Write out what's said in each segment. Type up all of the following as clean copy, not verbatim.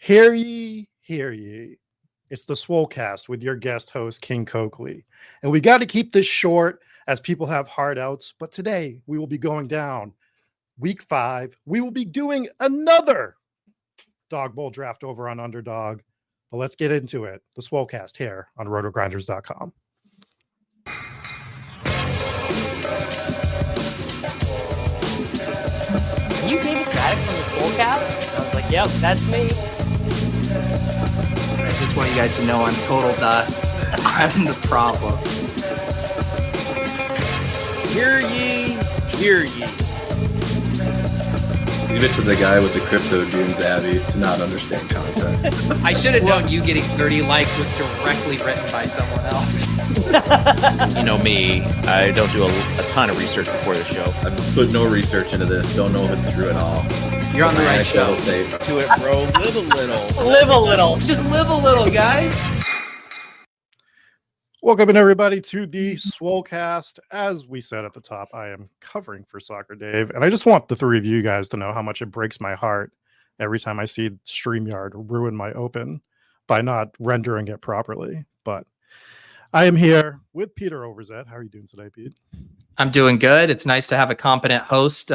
Hear ye, hear ye. It's the Swolecast with your guest host, King Coakley. And we got to keep this short as people have hard outs. But today we will be going down week 5. We will be doing another Dog Bowl draft over on Underdog. But let's get into it. The Swolecast here on RotoGrinders.com. Can you see Mattek from the Swolecast? I was like, yep, that's me. I just want you guys to know I'm total dust. I'm the problem. Hear ye, hear ye. Leave it to the guy with the crypto dunes, Abby, to not understand context. I should have known you getting 30 likes was directly written by someone else. You know me, I don't do a ton of research before the show. I've put no research into this. Don't know if it's true at all. You're on the right show. To it, bro. Live a little. Live a little. Just live a little, guys. Welcome in everybody to the Swolecast. As we said at the top, I am covering for Soccer Dave, and I just want the three of you guys to know how much it breaks my heart every time I see StreamYard ruin my open by not rendering it properly. But I am here with Peter Overzet. How are you doing today, Pete? I'm doing good. It's nice to have a competent host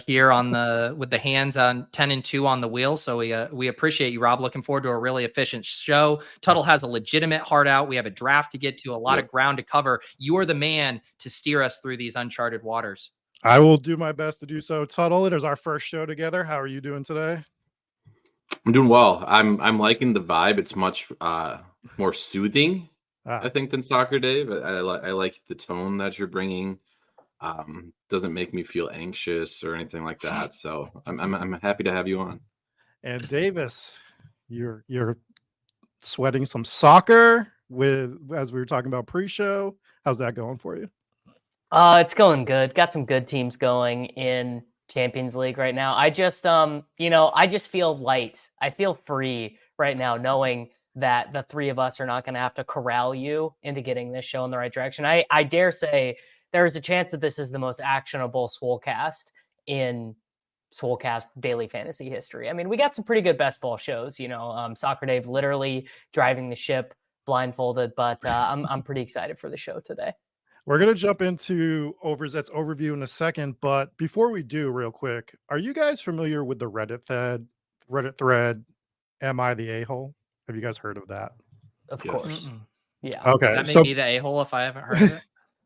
here on with the hands on 10 and 2 on the wheel. So we appreciate you, Rob. Looking forward to a really efficient show. Tuttle has a legitimate heart out. We have a draft to get to, a lot of ground to cover. You are the man to steer us through these uncharted waters. I will do my best to do so. Tuttle, it is our first show together. How are you doing today? I'm doing well. I'm liking the vibe. It's much more soothing, I think, than Soccer Dave. I like the tone that you're bringing. Doesn't make me feel anxious or anything like that. So I'm happy to have you on. And Davis, you're sweating some soccer as we were talking about pre-show. How's that going for you? It's going good. Got some good teams going in Champions League right now. I just I just feel light. I feel free right now, knowing that the three of us are not going to have to corral you into getting this show in the right direction. I dare say there is a chance that this is the most actionable Swolecast in Swolecast daily fantasy history. I mean, we got some pretty good best ball shows, Soccer Dave literally driving the ship blindfolded, but I'm pretty excited for the show today. We're going to jump into Overzet's overview in a second, but before we do, real quick, are you guys familiar with the Reddit thread, Am I the A-hole? Have you guys heard of that? Of course. Yeah. Okay. Does that make me the a-hole if I haven't heard of it?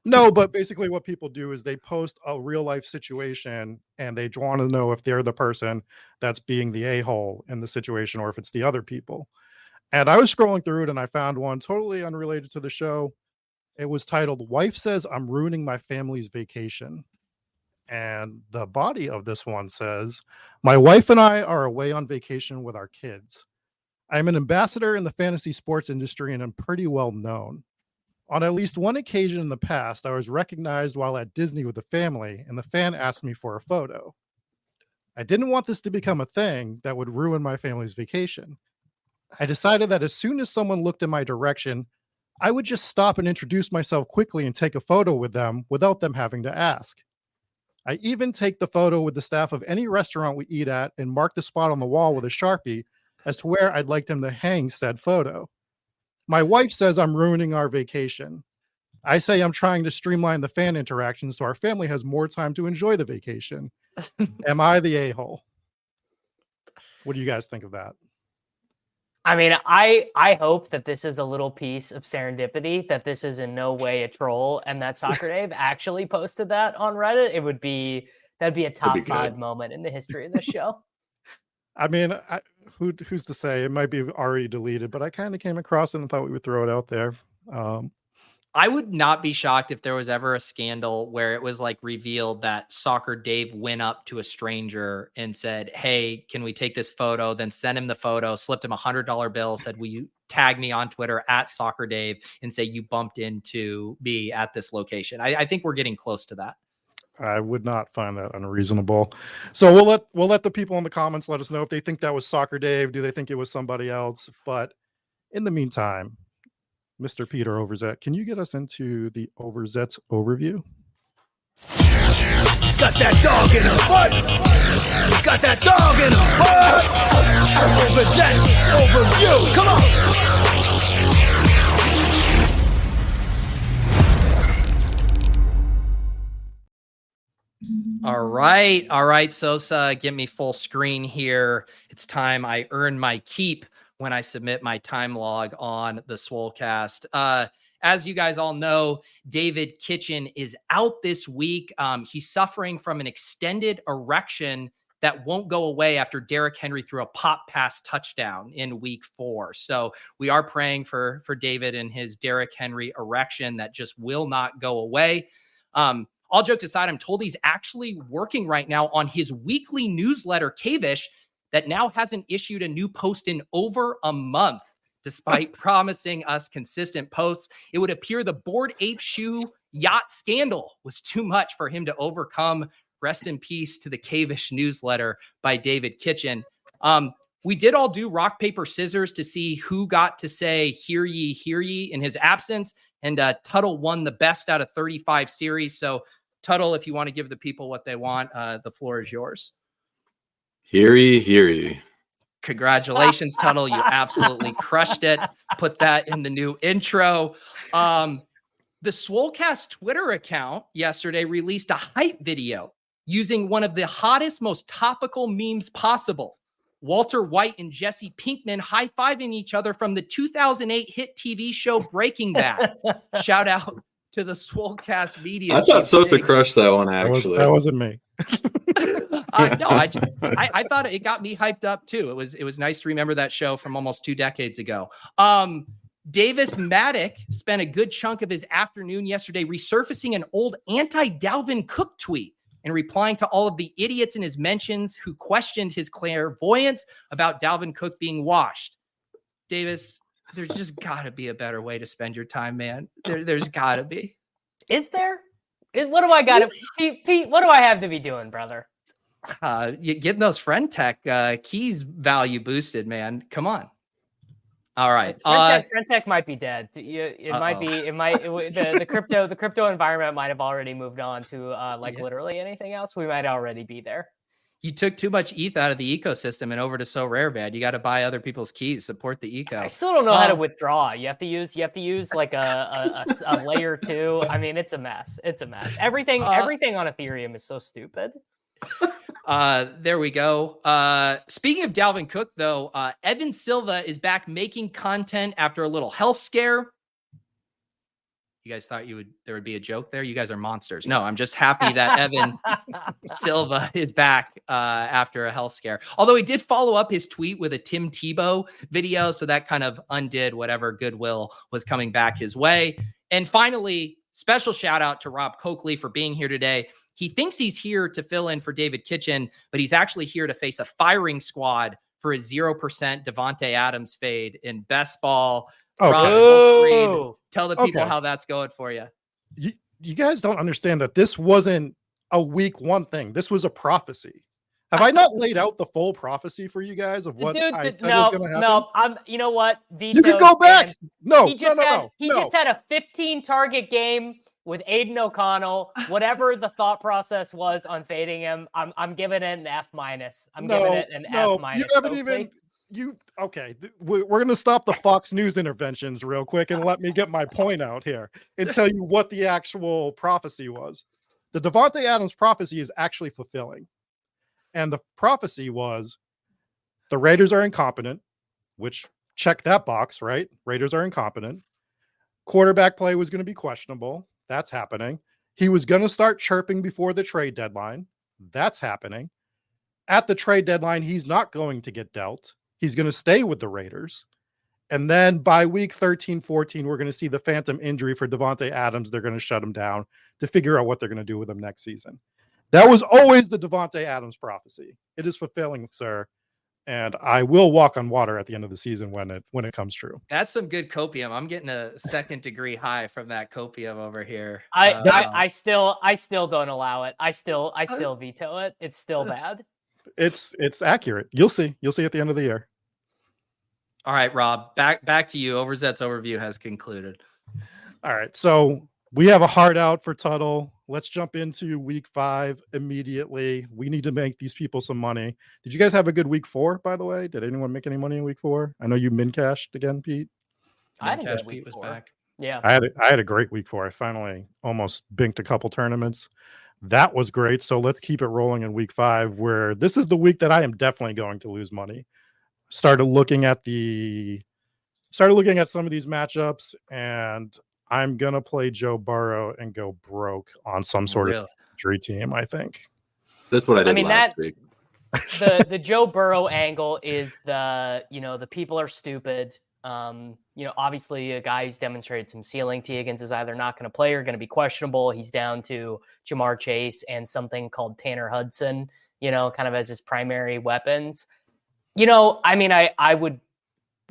No, but basically what people do is they post a real life situation and they want to know if they're the person that's being the a-hole in the situation or if it's the other people. And I was scrolling through it and I found one totally unrelated to the show. It was titled, "Wife Says I'm Ruining My Family's Vacation." And the body of this one says, "My wife and I are away on vacation with our kids. I'm an ambassador in the fantasy sports industry and I'm pretty well known. On at least one occasion in the past, I was recognized while at Disney with the family, and the fan asked me for a photo. I didn't want this to become a thing that would ruin my family's vacation. I decided that as soon as someone looked in my direction, I would just stop and introduce myself quickly and take a photo with them without them having to ask. I even take the photo with the staff of any restaurant we eat at and mark the spot on the wall with a Sharpie as to where I'd like them to hang said photo. My wife says I'm ruining our vacation. I say I'm trying to streamline the fan interaction so our family has more time to enjoy the vacation. Am I the a-hole?" What do you guys think of that? I mean, I hope that this is a little piece of serendipity, that this is in no way a troll, and that Soccer Dave actually posted that on Reddit. That'd be a top 5 moment in the history of this show. I mean, who's to say? It might be already deleted, but I kind of came across it and thought we would throw it out there. I would not be shocked if there was ever a scandal where it was like revealed that Soccer Dave went up to a stranger and said, "Hey, can we take this photo?" Then sent him the photo, slipped him $100 bill, said, "Will you tag me on Twitter at Soccer Dave and say you bumped into me at this location?" I think we're getting close to that. I would not find that unreasonable. So we'll let the people in the comments let us know if they think that was Soccer Dave. Do they think it was somebody else? But in the meantime, Mr. Peter Overzet, can you get us into the Overzet's overview? Got that dog in her butt. Got that dog in her butt. Overzet. Overview. Come on. All right, Sosa, give me full screen here. It's time I earn my keep when I submit my time log on the Swolecast. As you guys all know, David Kitchen is out this week. He's suffering from an extended erection that won't go away after Derrick Henry threw a pop pass touchdown in week 4. So we are praying for David and his Derrick Henry erection that just will not go away. All jokes aside, I'm told he's actually working right now on his weekly newsletter, Kavish, that now hasn't issued a new post in over a month, despite promising us consistent posts. It would appear the Bored Ape Shoe yacht scandal was too much for him to overcome. Rest in peace to the Kavish newsletter by David Kitchen. We did all do rock, paper, scissors to see who got to say, hear ye in his absence. And Tuttle won the best out of 35 series. So Tuttle, if you want to give the people what they want, the floor is yours. Hear ye. Congratulations, Tuttle. You absolutely crushed it. Put that in the new intro. The Swolecast Twitter account yesterday released a hype video using one of the hottest, most topical memes possible. Walter White and Jesse Pinkman high-fiving each other from the 2008 hit TV show Breaking Bad. Shout out to the Swolecast media. I thought Sosa crushed that one, actually. That wasn't me. No, I thought it got me hyped up too. It was nice to remember that show from almost 2 decades ago. Davis Mattek spent a good chunk of his afternoon yesterday resurfacing an old anti-Dalvin Cook tweet and replying to all of the idiots in his mentions who questioned his clairvoyance about Dalvin Cook being washed. Davis, there's just got to be a better way to spend your time, man. There's got to be. Is there? What do I got to Pete? What do I have to be doing, brother? You getting those friend tech keys value boosted, man. Come on. All right. Friend tech might be dead. The crypto environment might have already moved on to literally anything else. We might already be there. You took too much ETH out of the ecosystem and over to So Rare Bad. You got to buy other people's keys, support the eco. I still don't know how to withdraw. You have to use like a layer 2. I mean, it's a mess. Everything on Ethereum is so stupid. There we go. Speaking of Dalvin Cook, though, Evan Silva is back making content after a little health scare. You guys thought there would be a joke there? You guys are monsters. No, I'm just happy that Evan Silva is back after a health scare. Although he did follow up his tweet with a Tim Tebow video, so that kind of undid whatever goodwill was coming back his way. And finally, special shout out to Rob Coakley for being here today. He thinks he's here to fill in for David Kitchen, but he's actually here to face a firing squad for a 0% Devontae Adams fade in best ball. Rob, tell the people how that's going for you. You guys don't understand that this wasn't a week 1 thing. This was a prophecy. Have I not laid out the full prophecy for you guys of what I said was going to happen? No, you know what? You can go back. He just had a 15 target game with Aiden O'Connell. Whatever the thought process was on fading him, I'm giving it an F-. I'm giving it an F-. You haven't even. We're going to stop the Fox News interventions real quick and let me get my point out here and tell you what the actual prophecy was. The Devontae Adams prophecy is actually fulfilling. And the prophecy was the Raiders are incompetent, which check that box, right? Raiders are incompetent. Quarterback play was going to be questionable. That's happening. He was going to start chirping before the trade deadline. That's happening. At the trade deadline, he's not going to get dealt. He's going to stay with the Raiders. And then by week 13, 14, we're going to see the phantom injury for Devontae Adams. They're going to shut him down to figure out what they're going to do with him next season. That was always the Devontae Adams prophecy. It is fulfilling, sir. And I will walk on water at the end of the season when it comes true. That's some good copium. I'm getting a 2nd degree high from that copium over here. I still don't allow it. I still veto it. It's still bad. It's accurate. You'll see at the end of the year. All right, Rob, back to you. Overzet's overview has concluded. All right. So We have a hard out for Tuttle. Let's jump into week 5 immediately. We need to make these people some money. Did you guys have a good week 4, by the way? Did anyone make any money in week 4? I know you min cashed again, Pete. I had a Cash good week Pete was 4. back. Yeah. I had a great week 4. I finally almost binked a couple tournaments. That was great. So let's keep it rolling in week 5, where this is the week that I am definitely going to lose money. Started looking at some of these matchups, and I'm gonna play Joe Burrow and go broke on some sort of injury team, I think. That's what I did last week. The Joe Burrow angle is the people are stupid. Obviously a guy who's demonstrated some ceiling to Higgins is either not going to play or going to be questionable. He's down to Jamar Chase and something called Tanner Hudson, kind of as his primary weapons. I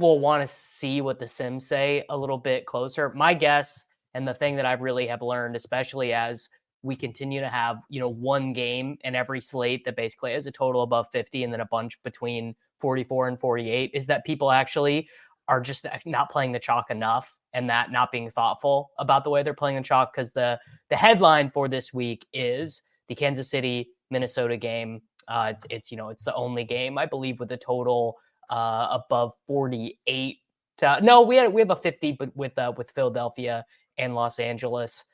will want to see what the Sims say a little bit closer. My guess, and the thing that I really have learned, especially as we continue to have, one game in every slate that basically has a total above 50 and then a bunch between 44 and 48, is that people actually are just not playing the chalk enough and that not being thoughtful about the way they're playing the chalk. Because the headline for this week is the Kansas City Minnesota game. It's the only game, I believe, with a total above 48. No, we have a 50, but with Philadelphia and Los Angeles.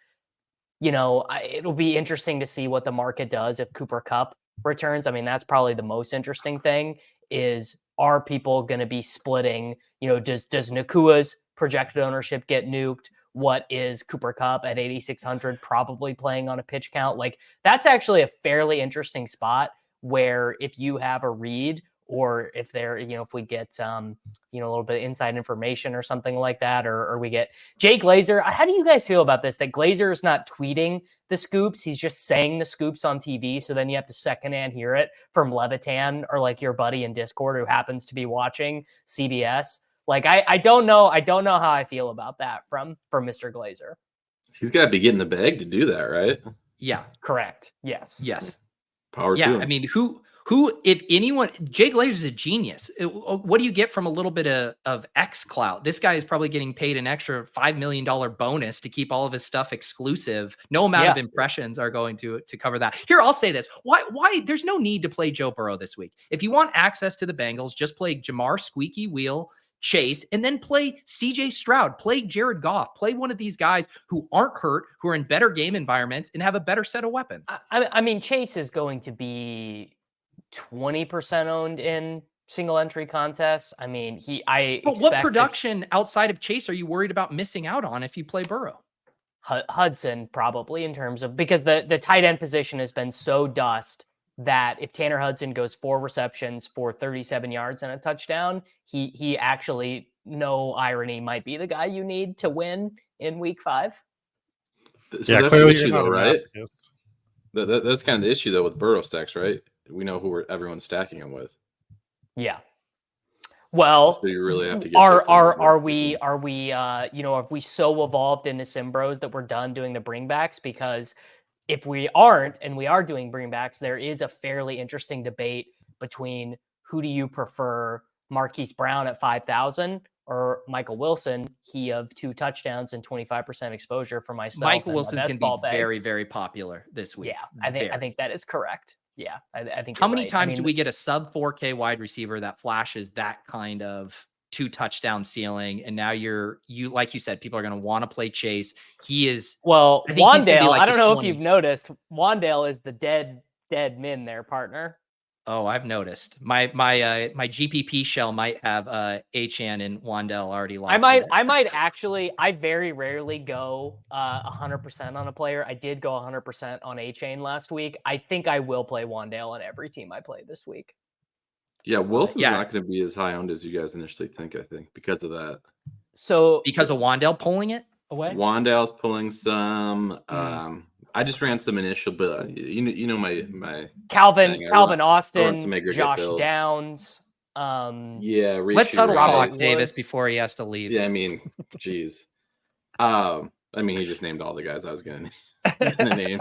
It'll be interesting to see what the market does if Cooper Kupp returns. I mean, that's probably the most interesting thing is, are people going to be splitting? Does Nakua's projected ownership get nuked? What is Cooper Kupp at 8,600 probably playing on a pitch count? Like, that's actually a fairly interesting spot where if you have a read, or if they're, if we get, a little bit of inside information or something like that, or we get Jay Glazer. How do you guys feel about this? That Glazer is not tweeting the scoops. He's just saying the scoops on TV. So then you have to secondhand hear it from Levitan or like your buddy in Discord who happens to be watching CBS. Like, I don't know. I don't know how I feel about that from Mr. Glazer. He's got to be getting the bag to do that, right? Yeah. Correct. Yes. Power to him. I mean, who, if anyone, Jay Glazer's a genius. What do you get from a little bit of X clout? This guy is probably getting paid an extra $5 million bonus to keep all of his stuff exclusive. No amount of impressions are going to cover that. Here, I'll say this. Why? There's no need to play Joe Burrow this week. If you want access to the Bengals, just play Jamar Squeaky Wheel Chase, and then play CJ Stroud, play Jared Goff, play one of these guys who aren't hurt, who are in better game environments and have a better set of weapons. I mean, Chase is going to be 20% owned in single entry contests. I mean, But what production outside of Chase are you worried about missing out on if you play Burrow? Hudson, probably, in terms of, because the tight end position has been so dust that if Tanner Hudson goes 4 receptions for 37 yards and a touchdown, he actually, no irony, might be the guy you need to win in week 5. So that's the issue, though, right? That's kind of the issue, though, with Burrow stacks, right? We know who everyone's stacking him with. Yeah. Well, so you really have to get are we have we so evolved into Simbros that we're done doing the bringbacks? Because if we aren't, and we are doing bringbacks, there is a fairly interesting debate between who do you prefer, Marquise Brown at 5,000 or Michael Wilson, he of 2 touchdowns and 25% exposure for myself. Michael Wilson's going to be very, very popular this week. Yeah, I think that is correct. Yeah, I think. How many times do we get a sub 4K wide receiver that flashes that kind of 2 touchdown ceiling? And now you like you said, people are going to want to play Chase. He is Wandale. Like I don't know if you've noticed, Wandale is the dead min there, partner. Oh, I've noticed. My GPP shell might have Achan and Wandale already locked. I might actually. I very rarely go 100% on a player. I did go 100% on Achan last week. I think I will play Wandale on every team I play this week. Yeah, Wilson's not going to be as high owned as you guys initially think, I think, because of that. So because of Wandale pulling it away? Wandale's pulling some. I just ran some initial, but you know my Calvin Austin, Josh builds. Downs. Let Tuttle talk Davis before he has to leave. Yeah, I mean, geez. I mean, he just named all the guys I was going to name.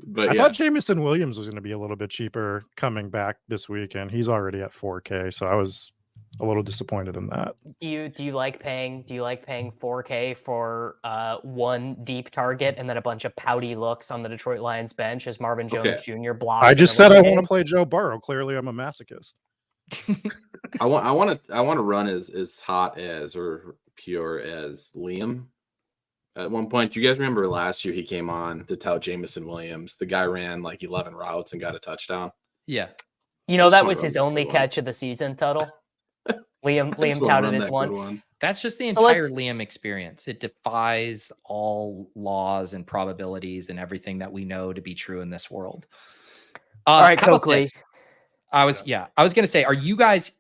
But I thought Jamison Williams was going to be a little bit cheaper coming back this weekend. He's already at 4K, so I was a little disappointed in that. Do you like paying 4K for one deep target and then a bunch of pouty looks on the Detroit Lions bench as Marvin Jones Jr. blocks? I just said I want to play Joe Burrow. Clearly, I'm a masochist. I want to run as hot as or pure as Liam. At one point, do you guys remember last year he came on to tout Jamison Williams? The guy ran like 11 routes and got a touchdown. Yeah. That was his only catch of the season, Tuttle. Liam touted his one. That's just the entire Liam experience. It defies all laws and probabilities and everything that we know to be true in this world. All right, Coakley. I was going to say, are you guys,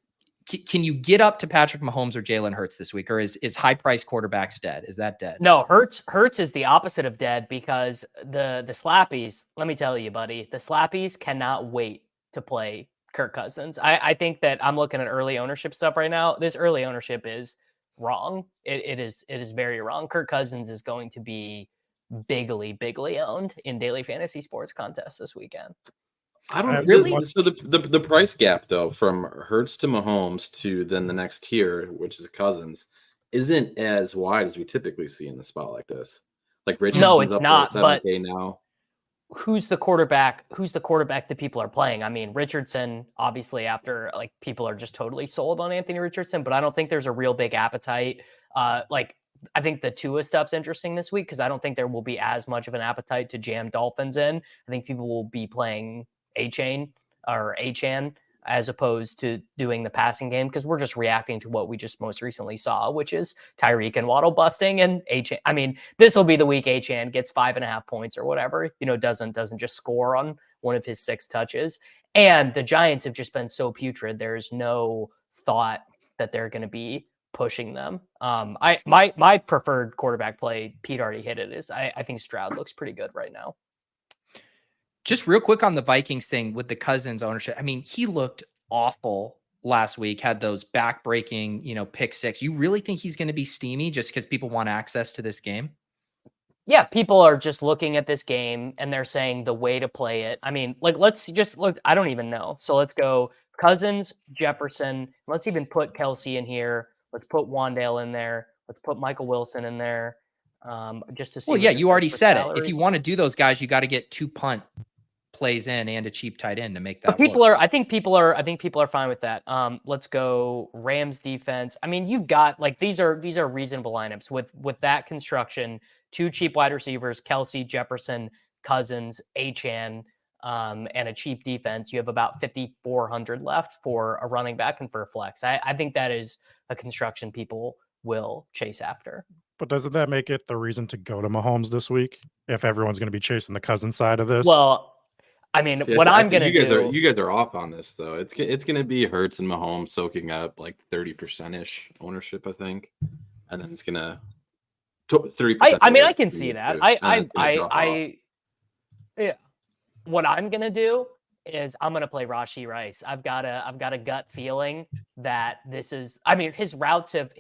can you get up to Patrick Mahomes or Jalen Hurts this week, or is high price quarterbacks dead? Is that dead? No, Hurts is the opposite of dead, because the Slappies, let me tell you, buddy, the Slappies cannot wait to play Kirk Cousins. I think that I'm looking at early ownership stuff right now. This early ownership is wrong. It is very wrong. Kirk Cousins is going to be bigly owned in daily fantasy sports contests this weekend. I don't really. So the price gap though from Hurts to Mahomes to then the next tier, which is Cousins, isn't as wide as we typically see in the spot like this. Like Richardson's no, it's up not. But now. Who's the quarterback that people are playing? I mean, Richardson, obviously, after like people are just totally sold on Anthony Richardson, but I don't think there's a real big appetite. I think the Tua stuff's interesting this week because I don't think there will be as much of an appetite to jam Dolphins in. I think people will be playing A-Chain or A-Chan as opposed to doing the passing game because we're just reacting to what we just most recently saw, which is Tyreek and Waddle busting and A-Chan. I mean, this will be the week A-Chan gets 5.5 points or whatever, doesn't just score on one of his 6 touches. And the Giants have just been so putrid. There's no thought that they're going to be pushing them. My preferred quarterback play, Pete already hit it, is I think Stroud looks pretty good right now. Just real quick on the Vikings thing with the Cousins ownership. I mean, he looked awful last week, had those back-breaking, pick 6. You really think he's going to be steamy just because people want access to this game? Yeah, people are just looking at this game and they're saying the way to play it. I mean, let's just look. I don't even know. So let's go Cousins, Jefferson. Let's even put Kelsey in here. Let's put Wandale in there. Let's put Michael Wilson in there. Just to see. Well, yeah, you already said it. If you want to do those guys, you got to get 2 punt plays in and a cheap tight end to make that work. I think people are fine with that. Let's go Rams defense. I mean, you've got these are reasonable lineups with that construction, 2 cheap wide receivers, Kelsey, Jefferson, Cousins, Achane, and a cheap defense. You have about 5,400 left for a running back and for a flex. I think that is a construction people will chase after. But doesn't that make it the reason to go to Mahomes this week if everyone's going to be chasing the Cousins side of this? Well, I mean, what I'm going to do... You guys are off on this, though. It's going to be Hurts and Mahomes soaking up 30%-ish ownership, I think. And then it's going to... 30%. I mean, I can see that. Yeah. What I'm going to do is I'm going to play Rashee Rice. I've got a gut feeling that this is... I mean, his routes have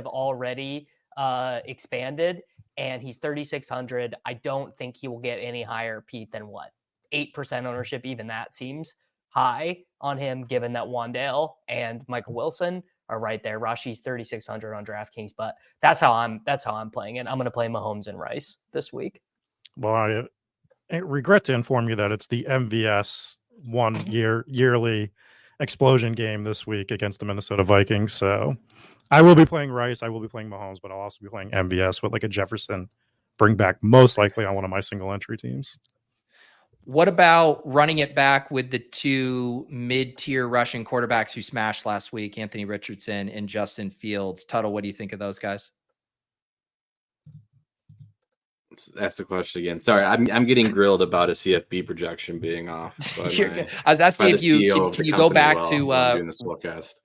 already expanded, and he's 3,600. I don't think he will get any higher, Pete, than what? 8% ownership. Even that seems high on him, given that Wandale and Michael Wilson are right there. Rashee's 3,600 on DraftKings, but that's how I'm playing it. I'm going to play Mahomes and Rice this week. Well, I regret to inform you that it's the MVS yearly explosion game this week against the Minnesota Vikings. So I will be playing Rice. I will be playing Mahomes, but I'll also be playing MVS with a Jefferson bring back, most likely on one of my single entry teams. What about running it back with the 2 mid-tier rushing quarterbacks who smashed last week, Anthony Richardson and Justin Fields? Tuttle, what do you think of those guys? That's the question again. Sorry, I'm getting grilled about a CFB projection being off. I was asking if can you go back to doing the Swolecast.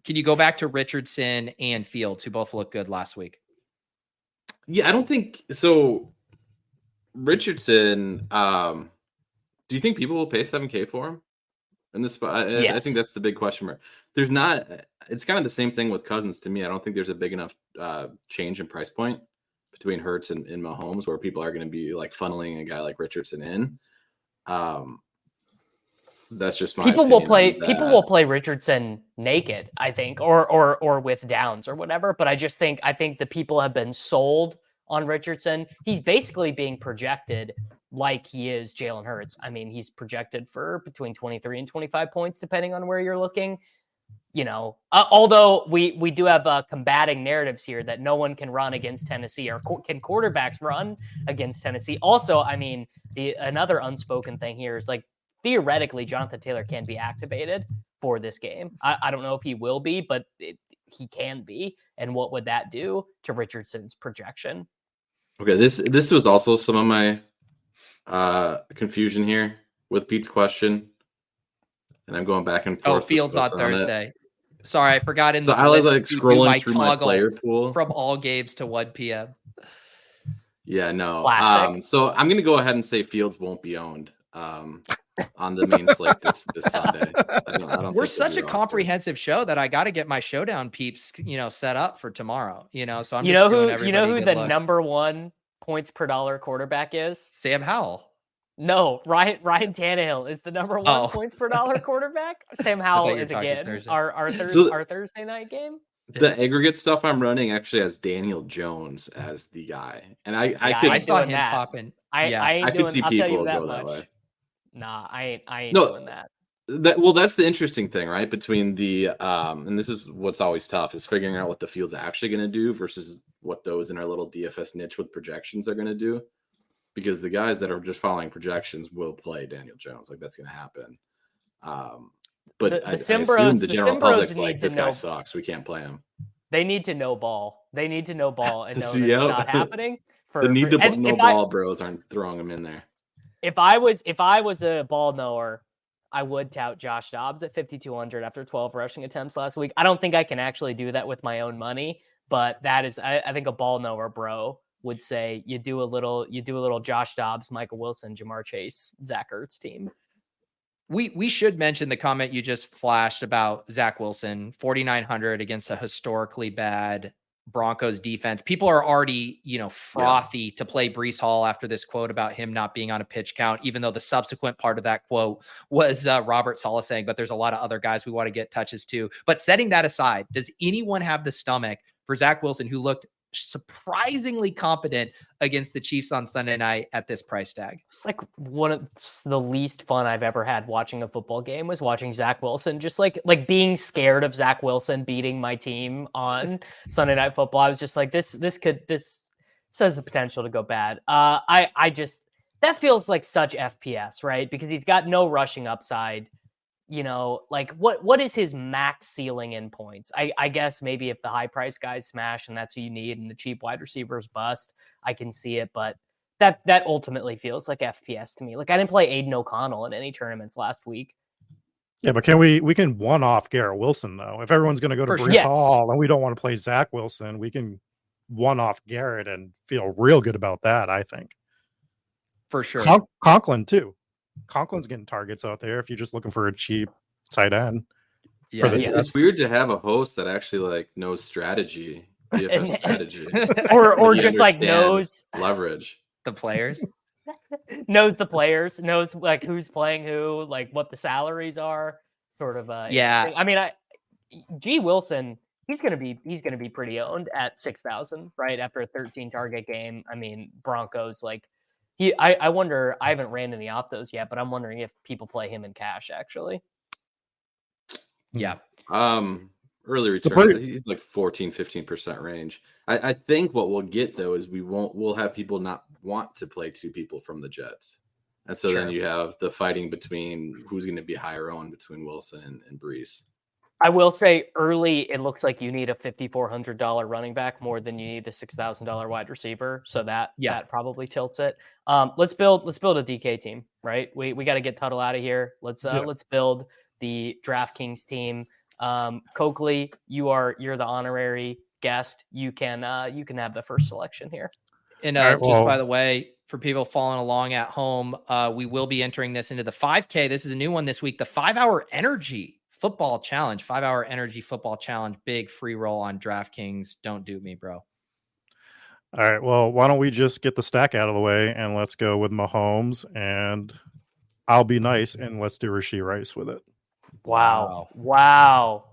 Can you go back to Richardson and Fields, who both looked good last week? Yeah, I don't think so. Richardson, do you think people will pay $7K for him in this spot? Yes. I think that's the big question mark. There's not. It's kind of the same thing with Cousins to me. I don't think there's a big enough change in price point between Hurts and Mahomes where people are going to be funneling a guy like Richardson in. That's just my people will opinion play. on People that. will play Richardson People will play Richardson naked, I think, or with downs or whatever. But I think the people have been sold on Richardson. He's basically being projected like he is Jalen Hurts. I mean, he's projected for between 23 and 25 points, depending on where you're looking. Although we do have combating narratives here that no one can run against Tennessee, or can quarterbacks run against Tennessee? Also, I mean, another unspoken thing here is like theoretically Jonathan Taylor can be activated for this game. I don't know if he will be, but he can be. And what would that do to Richardson's projection? Okay, this was also some of my confusion here with Pete's question, and I'm going back and forth. Fields on Thursday. Sorry, I forgot in the I was like to do scrolling through my player pool from all games to 1 p.m. Yeah, no. Classic. So I'm gonna go ahead and say Fields won't be owned on the main slate this Sunday. I don't We're think such a rostered. comprehensive show that I got to get my showdown peeps, set up for tomorrow. So I'm you just know doing who the number one points per dollar quarterback is? Sam Howell. No, Ryan Tannehill is the number one points per dollar quarterback. Sam Howell is again Thursday. our Thursday night game. The aggregate stuff I'm running actually has Daniel Jones as the guy, and I saw him popping. I could see people go that way. Nah, I ain't doing that. That's the interesting thing, right? Between the and this is what's always tough, is figuring out what the field's actually going to do versus what those in our little DFS niche with projections are going to do. Because the guys that are just following projections will play Daniel Jones, like that's going to happen. But I assume the general public's like, this guy sucks, we can't play him. They need to know ball. They need to know ball and know that it's not happening. Ball bros aren't throwing him in there. If I was a ball knower, I would tout Josh Dobbs at 5,200 after 12 rushing attempts last week. I don't think I can actually do that with my own money, but that is, I think a ball knower bro would say you do a little Josh Dobbs, Michael Wilson, Jamar Chase, Zach Ertz team. We should mention the comment you just flashed about Zach Wilson, 4,900 against a historically bad Broncos defense. People are already, frothy to play Breece Hall after this quote about him not being on a pitch count, even though the subsequent part of that quote was Robert Saleh saying, but there's a lot of other guys we want to get touches to. But setting that aside, does anyone have the stomach for Zach Wilson, who looked surprisingly competent against the Chiefs on Sunday night at this price tag? It's like one of the least fun I've ever had watching a football game was watching Zach Wilson, just like being scared of Zach Wilson beating my team on Sunday Night Football. I was just like, this has the potential to go bad. That feels like such FPS, right? Because he's got no rushing upside. What is his max ceiling in points? I guess maybe if the high price guys smash and that's who you need and the cheap wide receivers bust, I can see it. But that ultimately feels like FPS to me. Like I didn't play Aiden O'Connell in any tournaments last week. Yeah, but we can one-off Garrett Wilson though. If everyone's going to go to Breece Hall and we don't want to play Zach Wilson, we can one-off Garrett and feel real good about that, I think. For sure. Conklin too. Conklin's getting targets out there if you're just looking for a cheap tight end. Yeah, it's weird to have a host that actually knows strategy, DFS strategy, or just knows leverage the players, knows the players, knows who's playing who, what the salaries are. Sort of. I mean, G Wilson, he's gonna be pretty owned at 6,000, right after a 13 target game. I mean, Broncos I wonder, I haven't ran any optos yet, but I'm wondering if people play him in cash actually. Yeah. Early return, he's like 14-15% range. I think what we'll get though is we'll have people not want to play two people from the Jets. And so then you have the fighting between who's going to be higher owned between Wilson and Breece. I will say early, it looks like you need a $5,400 running back more than you need a $6,000 wide receiver. So that probably tilts it. Let's build a DK team, right? We got to get Tuttle out of here. Let's build the DraftKings team. Coakley, you're the honorary guest. You can have the first selection here. And by the way, for people following along at home, we will be entering this into the 5K. This is a new one this week, the 5-hour energy football challenge, 5-hour energy football challenge, big free roll on DraftKings. Don't do me, bro. All right. Well, why don't we just get the stack out of the way and let's go with Mahomes and I'll be nice and let's do Rashee Rice with it. Wow.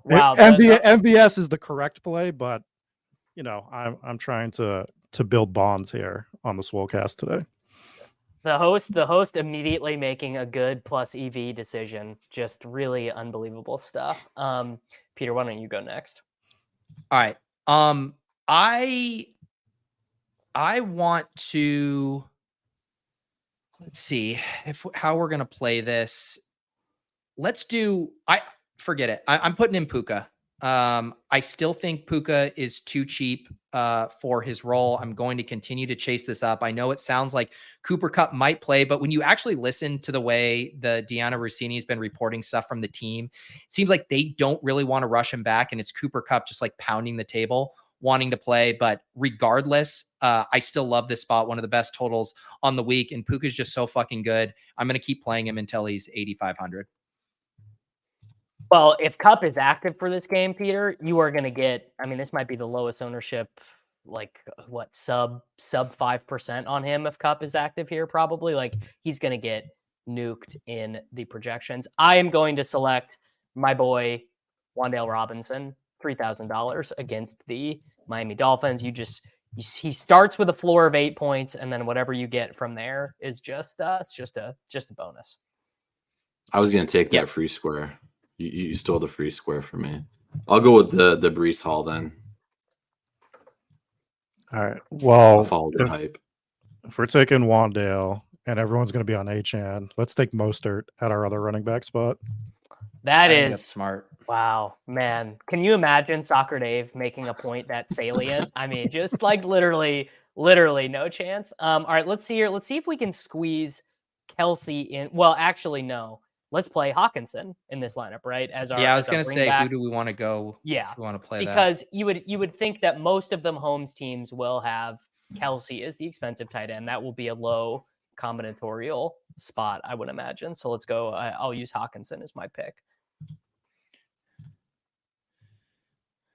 MVS is the correct play, but I'm trying to build bonds here on the Swolecast today. The host immediately making a good plus EV decision. Just really unbelievable stuff. Peter, why don't you go next? All right. I want to, let's see how we're gonna play this. Forget it. I'm putting in Puka. I still think Puka is too cheap for his role. I'm going to continue to chase this up. I know it sounds like Cooper Kupp might play, but when you actually listen to the way the Deanna Rossini has been reporting stuff from the team, it seems like they don't really want to rush him back, and it's Cooper Kupp just like pounding the table, wanting to play. But regardless, I still love this spot. One of the best totals on the week, and Puka's just so fucking good. I'm going to keep playing him until he's 8,500. Well, if Kupp is active for this game, Peter, you are going to get, this might be the lowest ownership, sub 5% on him if Kupp is active here, probably. Like, he's going to get nuked in the projections. I am going to select my boy, Wan'Dale Robinson, $3,000 against the Miami Dolphins. He starts with a floor of 8 points, and then whatever you get from there is just a bonus. I was going to take that free square. You stole the free square for me. I'll go with the Breece Hall then. All right. Well, I'll follow the hype. If we're taking Wan'Dale and everyone's going to be on Achane, let's take Mostert at our other running back spot. That's smart. Wow, man. Can you imagine Soccer Dave making a point that salient? Just like literally no chance. All right, let's see here. Let's see if we can squeeze Kelsey in. Well, actually, no. Let's play Hawkinson in this lineup, right? I was going to say, who do we want to go? Yeah, if we want to play because that? you would think that most of them Holmes teams will have Kelsey as the expensive tight end. That will be a low combinatorial spot, I would imagine. So let's go. I'll use Hawkinson as my pick.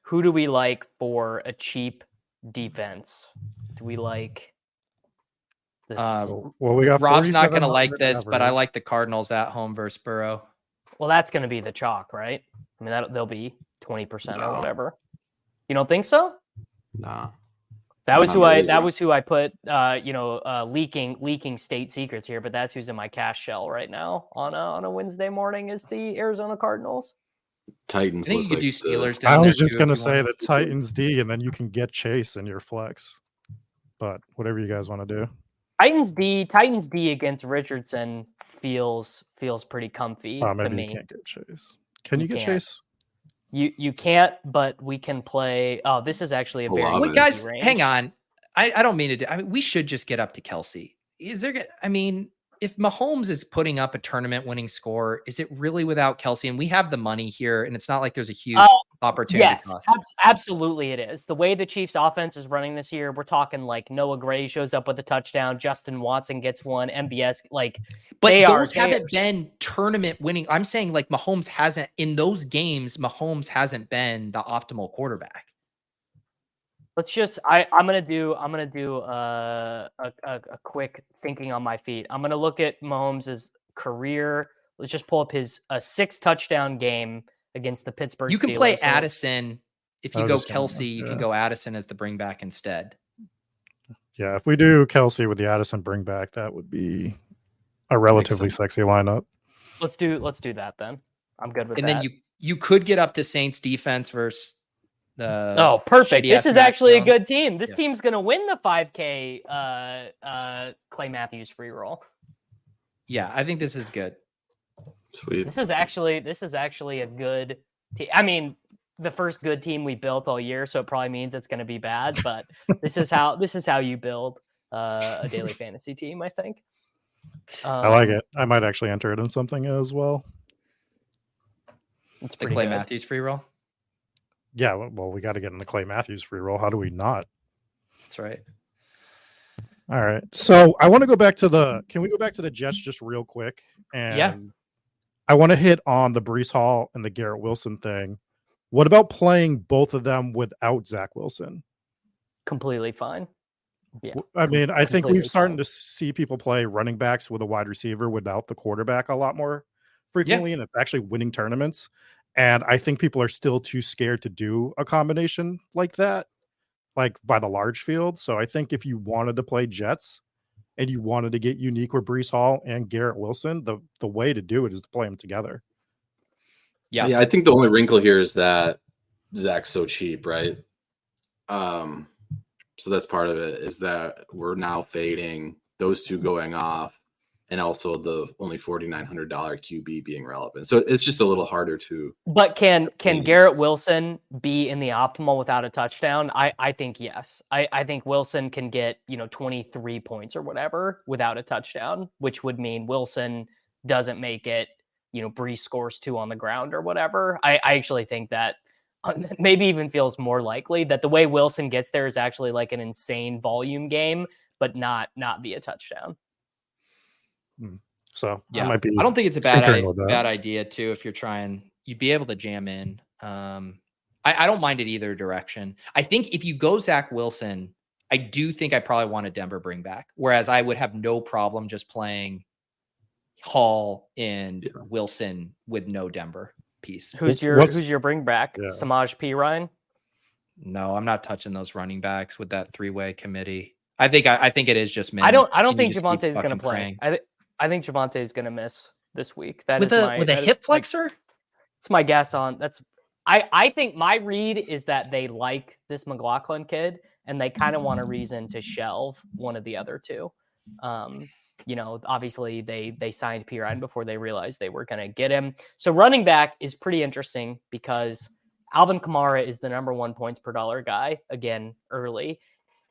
Who do we like for a cheap defense? Do we like this? We got Rob's not going to like this, average. but I like the Cardinals at home versus Burrow. Well, that's going to be the chalk, right? They'll be 20% or whatever. You don't think so? Nah. That was who I put. Leaking state secrets here, but that's who's in my cash shell right now on a Wednesday morning is the Arizona Cardinals. Titans. I think you could do Steelers. I was just going to say the Titans D, and then you can get Chase in your flex. But whatever you guys want to do. Titans D against Richardson feels pretty comfy to me. You can't get Chase. Can you get Chase? You can't, but we can play. Oh, this is actually a very good guys. Range. Hang on, I don't mean to do. We should just get up to Kelsey. Is there? If Mahomes is putting up a tournament-winning score, is it really without Kelsey? And we have the money here, and it's not like there's a huge opportunity. Yes, absolutely it is. The way the Chiefs' offense is running this year, we're talking like Noah Gray shows up with a touchdown, Justin Watson gets one, MBS But those haven't been tournament-winning. I'm saying like Mahomes hasn't in those games. Mahomes hasn't been the optimal quarterback. Let's just. I'm gonna do a quick thinking on my feet. I'm gonna look at Mahomes' career. Let's just pull up his 6 touchdown game against the Pittsburgh. You can Steelers. play Addison if you go Kelsey. You can go Addison as the bring back instead. Yeah, if we do Kelsey with the Addison bring back, that would be a relatively sexy lineup. Let's do that then. I'm good with that. And then you could get up to Saints defense versus. Perfect. This is actually a good team. This team's going to win the 5K Clay Matthews free roll. Yeah, I think this is good. Sweet. This is actually a good team. The first good team we built all year, so it probably means it's going to be bad, but this is how you build a daily fantasy team, I think. I like it. I might actually enter it in something as well. It's the Clay Matthews free roll. Yeah, well, we got to get in the Clay Matthews free roll. How do we not? That's right. All right. So I want to go back to can we go back to the Jets just real quick? And I want to hit on the Breece Hall and the Garrett Wilson thing. What about playing both of them without Zach Wilson? Completely fine. Yeah. I mean, I think Completely we've started sold. to see people play running backs with a wide receiver without the quarterback a lot more frequently, and it's actually winning tournaments. And I think people are still too scared to do a combination like that, like by the large field. So I think if you wanted to play Jets and you wanted to get unique with Breece Hall and Garrett Wilson, the way to do it is to play them together. Yeah. I think the only wrinkle here is that Zach's so cheap, right? So that's part of it, is that we're now fading those two going off, and also the only $4,900 QB being relevant. So it's just a little harder to. But can Garrett Wilson be in the optimal without a touchdown? I think yes. I think Wilson can get 23 points or whatever without a touchdown, which would mean Wilson doesn't make it. Breece scores 2 on the ground or whatever. I actually think that maybe even feels more likely that the way Wilson gets there is actually like an insane volume game, but not via touchdown. So Yeah, I don't think it's a bad idea too. If you're trying, you'd be able to jam in. I don't mind it either direction. I think if you go Zach Wilson, I do think I probably want a Denver bring back. Whereas I would have no problem just playing Hall and Wilson with no Denver piece. Who's your bring back? Yeah. Samaj P. Ryan? No, I'm not touching those running backs with that 3-way committee. I think it is just I don't think Javonte is going to play. I think Javonte is going to miss this week. That with is a hip flexor. It's my guess on that's. I think my read is that they like this McLaughlin kid and they kind of want a reason to shelve one of the other two. Obviously they signed P. Ryan before they realized they were going to get him. So running back is pretty interesting because Alvin Kamara is the number 1 points per dollar guy again early,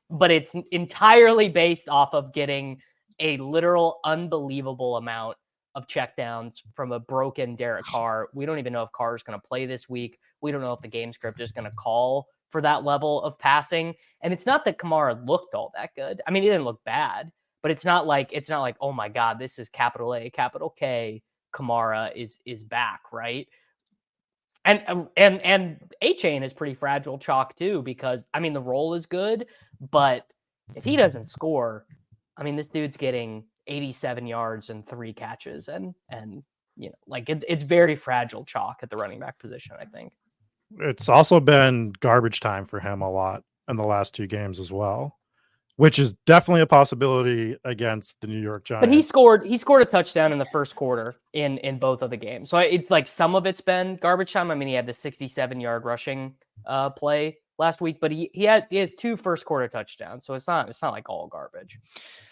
but it's entirely based off of getting a literal unbelievable amount of checkdowns from a broken Derek Carr. We don't even know if Carr is going to play this week. We don't know if the game script is going to call for that level of passing. And it's not that Kamara looked all that good. I mean, he didn't look bad, but it's not like, oh my God, this is capital A, capital K. Kamara is back, right? And A-Chain is pretty fragile chalk too, because I mean, the role is good, but if he doesn't score, I mean, this dude's getting 87 yards and 3 catches, and it's very fragile chalk at the running back position, I think. It's also been garbage time for him a lot in the last 2 games as well, which is definitely a possibility against the New York Giants. But he scored a touchdown in the first quarter in both of the games. So it's like some of it's been garbage time. I mean, he had the 67-yard rushing play last week, but he has 2 first quarter touchdowns. So it's not like all garbage.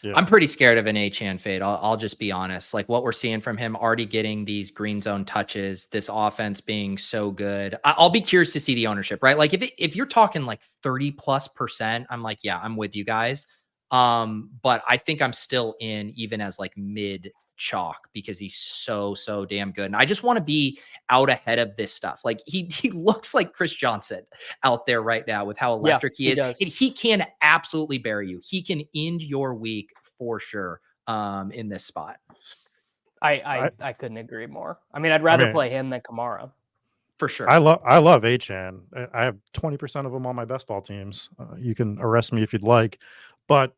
Yeah. I'm pretty scared of an Achane fade. I'll just be honest. Like what we're seeing from him, already getting these green zone touches, this offense being so good. I'll be curious to see the ownership, right? Like if you're talking like 30+%, I'm like, yeah, I'm with you guys. But I think I'm still in even as like mid chalk because he's so damn good. And I just want to be out ahead of this stuff. Like he looks like Chris Johnson out there right now with how electric he is. And he can absolutely bury you. He can end your week for sure in this spot. I couldn't agree more. I mean, I'd rather play him than Kamara. For sure. I love Achane. I have 20% of them on my best ball teams. You can arrest me if you'd like, but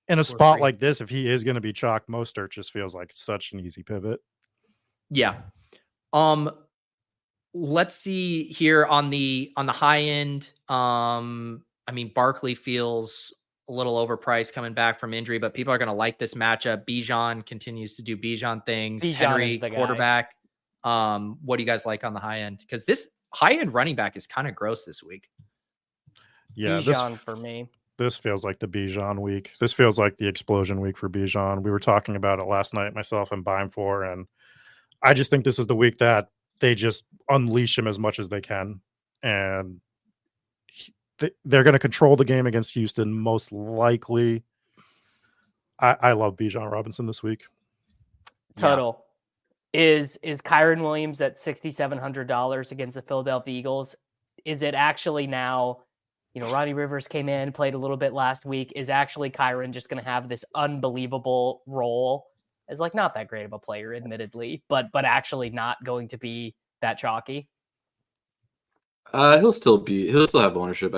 in a spot like this, if he is going to be chalked, Mostert just feels like such an easy pivot. Yeah. Let's see here on the high end. I mean, Barkley feels a little overpriced coming back from injury, but people are going to like this matchup. Bijan continues to do Bijan things. Henry, quarterback. What do you guys like on the high end? Because this high end running back is kind of gross this week. Yeah, Bijan for me. This feels like the Bijan week. This feels like the explosion week for Bijan. We were talking about it last night, myself and Bime for, and I just think this is the week that they just unleash him as much as they can. And they're going to control the game against Houston, most likely. I love Bijan Robinson this week. Total. Yeah. Is Kyren Williams at $6,700 against the Philadelphia Eagles? Is it actually now... Ronnie Rivers came in, played a little bit last week. Is actually Kyren just going to have this unbelievable role as like not that great of a player, admittedly, but actually not going to be that chalky? He'll still have ownership.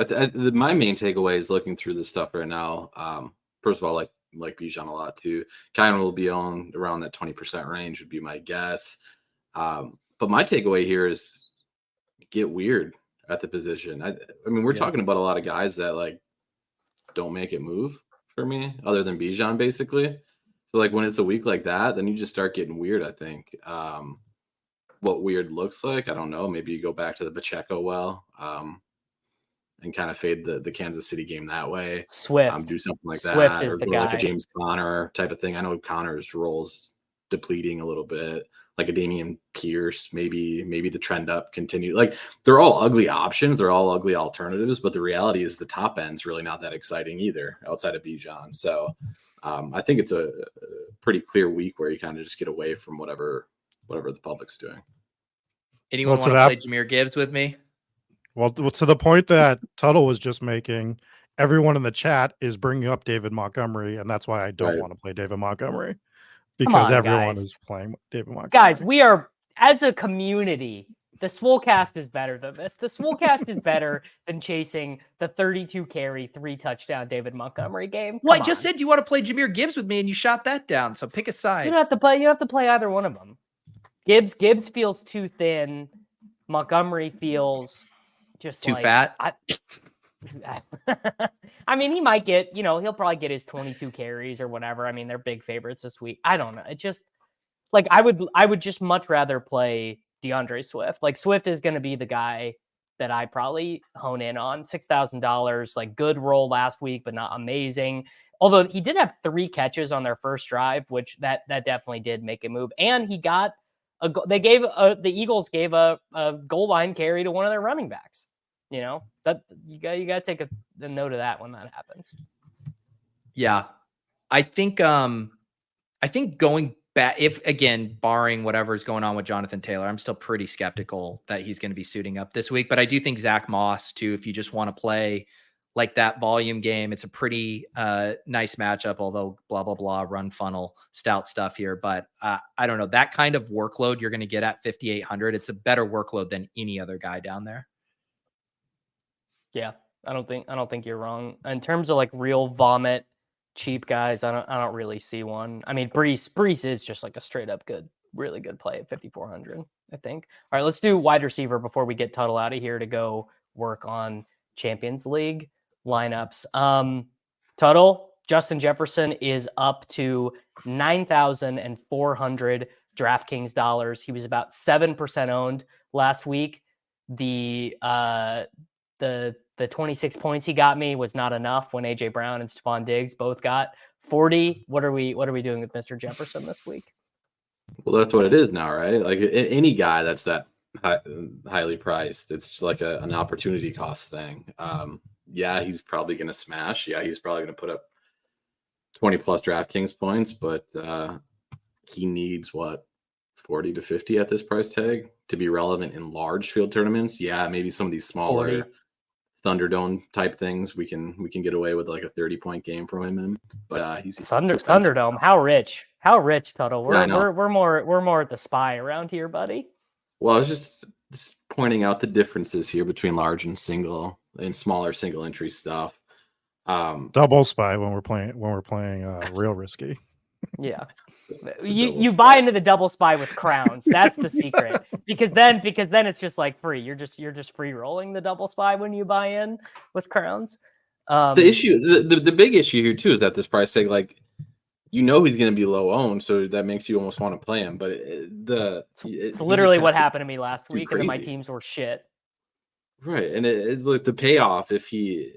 My main takeaway is looking through this stuff right now. first of all, like Bijan a lot too. Kind will be on around that 20% range would be my guess. But my takeaway here is get weird at the position. I mean, we're talking about a lot of guys that like don't make it move for me, other than Bijan, basically. So like when it's a week like that, then you just start getting weird. I think. What weird looks like, I don't know. Maybe you go back to the Pacheco and kind of fade the Kansas City game that way. Swift, do something like Swift that, is or the go guy. like a James Conner type of thing. I know Connor's role's depleting a little bit, like a Damian Pierce, maybe the trend up continue. Like they're all ugly options, they're all ugly alternatives, but the reality is the top end's really not that exciting either outside of Bijan. So I think it's a pretty clear week where you kind of just get away from whatever the public's doing. Anyone want to play Jahmyr Gibbs with me? Well, to the point that Tuttle was just making, everyone in the chat is bringing up David Montgomery, and that's why I don't want to play David Montgomery, because everyone is playing David Montgomery. Guys, we are, as a community, the Swolecast is better than this. The Swolecast is better than chasing the 32 carry, 3 touchdown David Montgomery game. Well, I just said you want to play Jahmyr Gibbs with me, and you shot that down. So pick a side. You don't have to play. You don't have to play either one of them. Gibbs feels too thin. Montgomery feels just too like, fat. I mean, he might get, he'll probably get his 22 carries or whatever. I mean, they're big favorites this week. I don't know. It just like I would just much rather play DeAndre Swift. Like Swift is going to be the guy that I probably hone in on. $6,000, like good roll last week, but not amazing. Although he did have 3 catches on their first drive, which that definitely did make a move. And he got the Eagles gave a goal line carry to one of their running backs. That you got to take a note of that when that happens. Yeah, I think going back, if again barring whatever is going on with Jonathan Taylor, I'm still pretty skeptical that he's going to be suiting up this week. But I do think Zach Moss too. If you just want to play like that volume game, it's a pretty nice matchup, although blah, blah, blah, run funnel, stout stuff here. But I don't know, that kind of workload you're going to get at 5,800. It's a better workload than any other guy down there. Yeah, I don't think you're wrong. In terms of like real vomit, cheap guys, I don't really see one. I mean, Brees is just like a straight up really good play at 5,400, I think. All right, let's do wide receiver before we get Tuttle out of here to go work on Champions League lineups. Tuttle, Justin Jefferson is up to 9,400 DraftKings dollars. He was about 7% owned last week. The 26 points he got me was not enough when AJ Brown and Stephon Diggs both got 40. What are we doing with Mr. Jefferson this week? Well, that's what it is now, right? Like any guy that's that highly priced, it's just like an opportunity cost thing. Yeah, he's probably going to smash. Yeah, he's probably going to put up 20 plus DraftKings points, but he needs 40 to 50 at this price tag to be relevant in large field tournaments. Yeah, maybe some of these smaller 40. Thunderdome type things we can get away with like a 30-point game from him in. But he's Thunderdome. How rich, Tuttle. We're more at the spy around here, buddy. Well, I was just pointing out the differences here between large and smaller single entry stuff. Double spy when we're playing real risky. Yeah. You buy into the double spy with crowns. That's the secret. because then it's just like free. You're just free rolling the double spy when you buy in with crowns. The issue, the big issue here too, is that this price tag, like, he's going to be low owned, so that makes you almost want to play him. But it's literally what happened to me last week, and then my teams were shit. Right, and it's like the payoff if he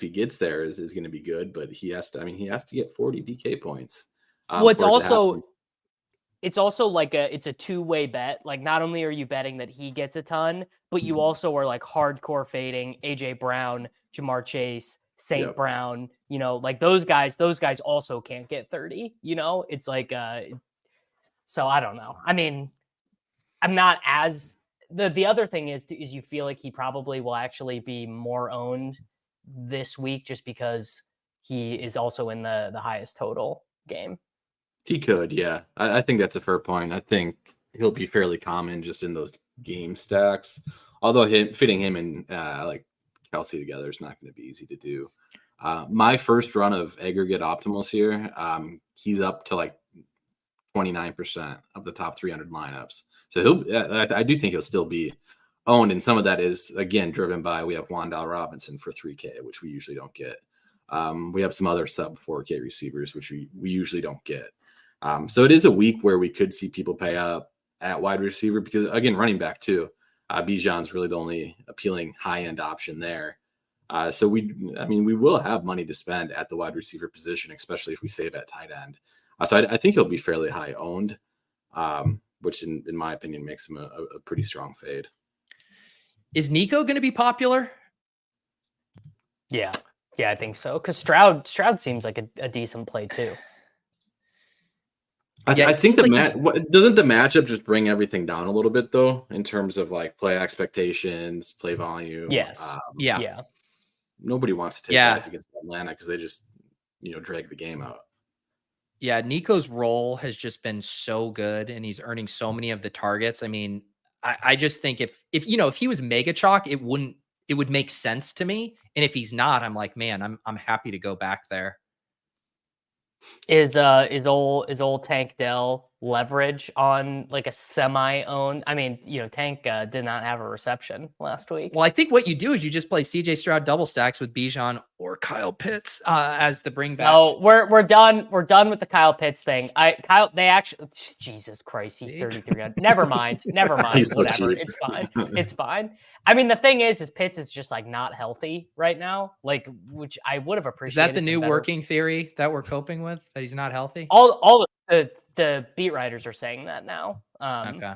gets there is going to be good, but he has to get 40 DK points. Well, it's also like it's a two-way bet. Like, not only are you betting that he gets a ton, but you also are like hardcore fading AJ Brown, Jamar Chase, St. Brown, like those guys also can't get 30, it's like, so I don't know. I mean, I'm not as the other thing is you feel like he probably will actually be more owned this week just because he is also in the highest total game. He could, yeah. I think that's a fair point. I think he'll be fairly common just in those game stacks. Although fitting him and like Kelsey together is not going to be easy to do. My first run of aggregate optimals here, he's up to like 29% of the top 300 lineups. So I do think he'll still be owned, and some of that is again driven by we have Wan'Dale Robinson for 3K, which we usually don't get. We have some other sub 4K receivers, which we usually don't get. So it is a week where we could see people pay up at wide receiver because, again, running back too. Bijan's really the only appealing high-end option there. So we will have money to spend at the wide receiver position, especially if we save at tight end. So I think he'll be fairly high owned, which in my opinion makes him a pretty strong fade. Is Nico going to be popular? Yeah, I think so. Because Stroud seems like a decent play too. I think doesn't the matchup just bring everything down a little bit though, in terms of like play expectations, play volume. Yes. Yeah. Nobody wants to take guys against Atlanta because they just drag the game out. Yeah, Nico's role has just been so good, and he's earning so many of the targets. I mean, I just think if he was mega chalk, it would make sense to me. And if he's not, I'm like, man, I'm happy to go back there. Is old Tank Dell leverage on like a semi-owned? I mean, Tank did not have a reception last week. Well, I think what you do is you just play CJ Stroud double stacks with Bijan or Kyle Pitts as the bring back. No, we're done. We're done with the Kyle Pitts thing. Jesus Christ, he's 3,300. Never mind. Whatever. It's fine. It's fine. I mean, the thing is Pitts is just like not healthy right now, like, which I would have appreciated. Is that the new working theory that we're coping with, that he's not healthy? All the beat writers are saying that now. Okay.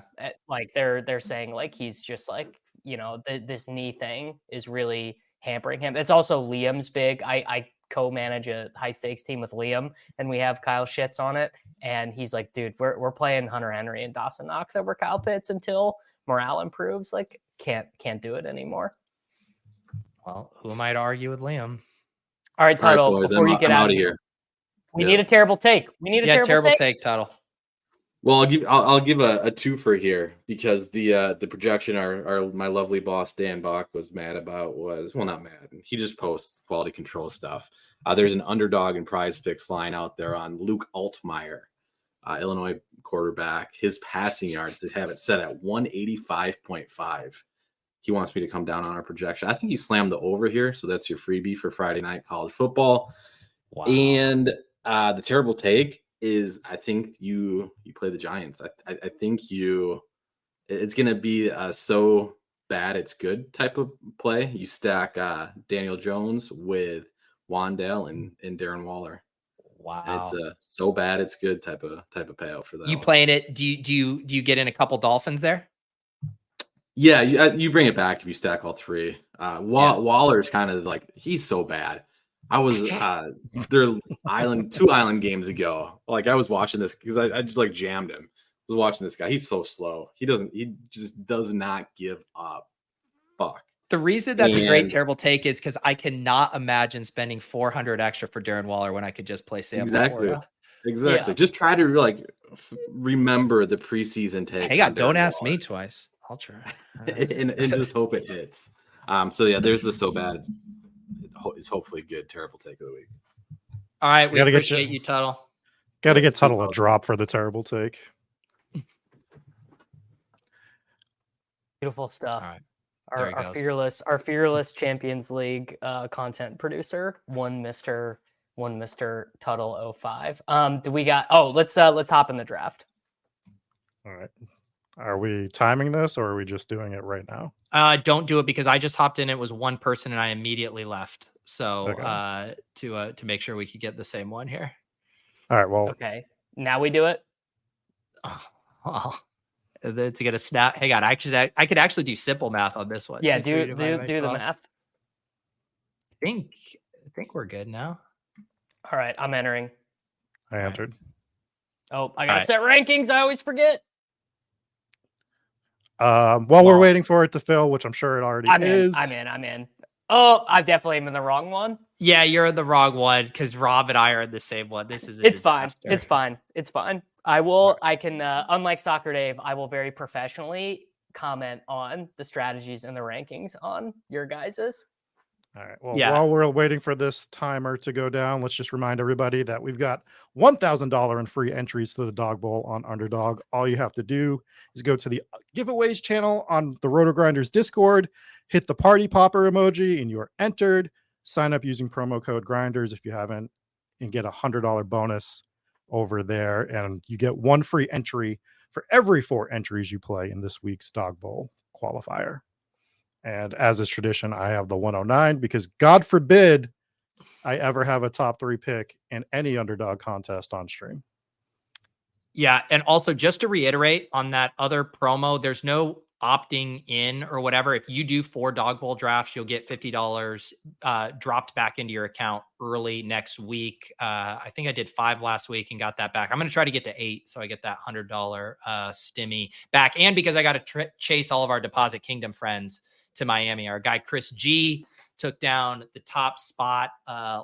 Like they're saying like he's just like, this knee thing is really hampering him. It's also Liam's big. I co-manage a high stakes team with Liam, and we have Kyle Shits on it, and he's like, dude, we're playing Hunter Henry and Dawson Knox over Kyle Pitts until morale improves. Like can't do it anymore. Well, who am I to argue with Liam? All right, Tuttle, boys, before you get out of here. We need a terrible take. We need a terrible take, Tuttle. Well, I'll give a twofer here because the projection our my lovely boss Dan Bach was mad about not mad. He just posts quality control stuff. There's an underdog and prize picks line out there on Luke Altmaier, Illinois quarterback. His passing yards have it set at 185.5. He wants me to come down on our projection. I think you slammed the over here, so that's your freebie for Friday night college football. Wow. And the terrible take is I think you play the Giants. I think it's going to be so bad it's good type of play. You stack Daniel Jones with Wan'Dale and Darren Waller. Wow. And it's a so bad it's good type of payout for that. You playing it? Do you get in a couple Dolphins there? Yeah, you bring it back if you stack all three. Waller's kind of like, he's so bad. I was their two island games ago. Like I was watching this because I just like jammed him. I was watching this guy. He's so slow. He just does not give up. Fuck. The reason that's a great terrible take is because I cannot imagine spending $400 extra for Darren Waller when I could just play Sam. Exactly. Laporta. Yeah. Just try to like remember the preseason takes. Hey, God, don't ask me twice. I'll try. and just hope it hits. So yeah, there's the so bad. It's hopefully good. Terrible take of the week. All right, we appreciate you, Tuttle. Got to get Tuttle a drop for the terrible take. Beautiful stuff. All right. Our fearless Champions League content producer, one Mr. Tuttle 05. Let's hop in the draft. All right. Are we timing this or are we just doing it right now? Don't do it because I just hopped in. It was one person and I immediately left. So Okay. To make sure we could get the same one here. All right. Well, Okay. Now we do it. Oh, to get a snap. Hang on. I could actually do simple math on this one. Yeah, do the math. I think we're good now. All right, I'm entering. I entered. Oh, I gotta set rankings. I always forget. While we're waiting for it to fill, which I'm sure it already is. I'm in. Oh, I definitely am in the wrong one. Yeah, you're in the wrong one because Rob and I are in the same one. This is It's fine. It's fine. I can, unlike Soccer Dave, I will very professionally comment on the strategies and the rankings on your guys's. All right. Well, Yeah. while we're waiting for this timer to go down, let's just remind everybody that we've got $1,000 in free entries to the Dog Bowl on Underdog. All you have to do is go to the giveaways channel on the RotoGrinders Discord, hit the party popper emoji, and you're entered. Sign up using promo code Grinders if you haven't, and get a $100 bonus over there. And you get one free entry for every 4 entries you play in this week's Dog Bowl qualifier. And as is tradition, I have the 109 because God forbid I ever have a top 3 pick in any Underdog contest on stream. Yeah. And also, just to reiterate on that other promo, there's no opting in or whatever. If you do 4 Dog Bowl drafts, you'll get $50 dropped back into your account early next week. I think I did 5 last week and got that back. I'm going to try to get to 8 so I get that $100 stimmy back. And because I got to chase all of our Deposit Kingdom friends to Miami. Our guy Chris G took down the top spot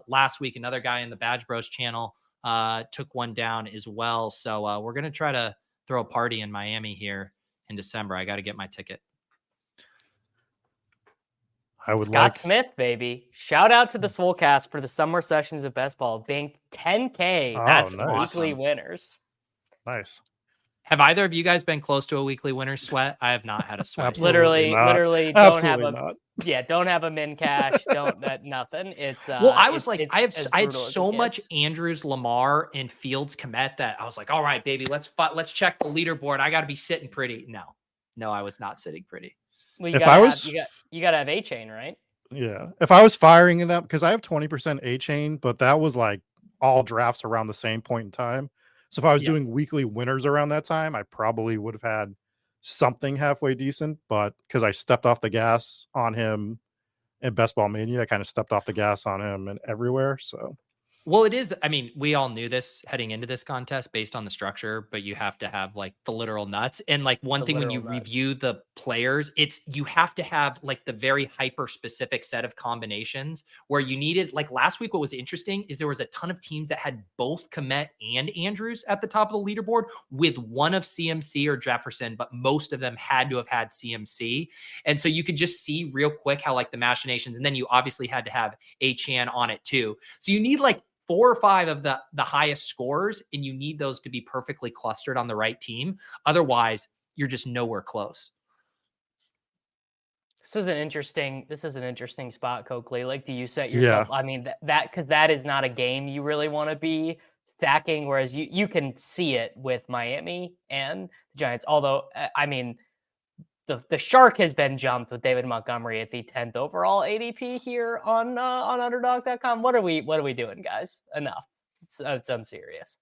last week. Another guy in the Badge Bros channel took one down as well. So we're going to try to throw a party in Miami here in December. I got to get my ticket. I would Scott Smith, baby. Shout out to the Swolecast for the summer sessions of best ball. Banked 10K. That's weekly awesome. winners. Nice. Have either of you guys been close to a weekly winner sweat? I have not had a sweat. Literally Absolutely don't have a min cash. Nothing. It's well, I was like, I had brutal as so it much gets. Andrews, Lamar, and Fields Kmet that I was like, all right, baby, let's check the leaderboard. I got to be sitting pretty. No, I was not sitting pretty. Well, you gotta have A-Chain, right? Yeah. If I was firing in that, because I have 20% A-Chain, but that was like all drafts around the same point in time. So if I was doing weekly winners around that time, I probably would have had something halfway decent. But because I stepped off the gas on him in Best Ball Mania, I kind of stepped off the gas on him and everywhere. So, well, it is. I mean, we all knew this heading into this contest based on the structure, but you have to have like the literal nuts. And like one thing when you review the players, you have to have like the very hyper specific set of combinations where you needed, like last week, what was interesting is there was a ton of teams that had both Kmet and Andrews at the top of the leaderboard with one of CMC or Jefferson, but most of them had to have had CMC. And so you could just see real quick how like the machinations, and then you obviously had to have Achane on it too. So you need like 4 or 5 of the highest scores, and you need those to be perfectly clustered on the right team. Otherwise, you're just nowhere close. This is an interesting spot, Coakley. Like, do you set yourself? Yeah. I mean, because that is not a game you really want to be stacking. Whereas you can see it with Miami and the Giants. Although, I mean, the shark has been jumped with David Montgomery at the 10th overall ADP here on Underdog.com. What are we doing, guys? Enough. It's unserious.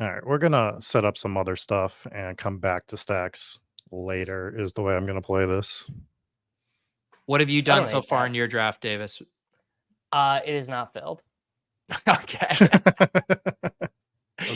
All right, we're gonna set up some other stuff and come back to stacks later. Is the way I'm gonna play this. What have you done so far in your draft, Davis? It is not filled. Okay.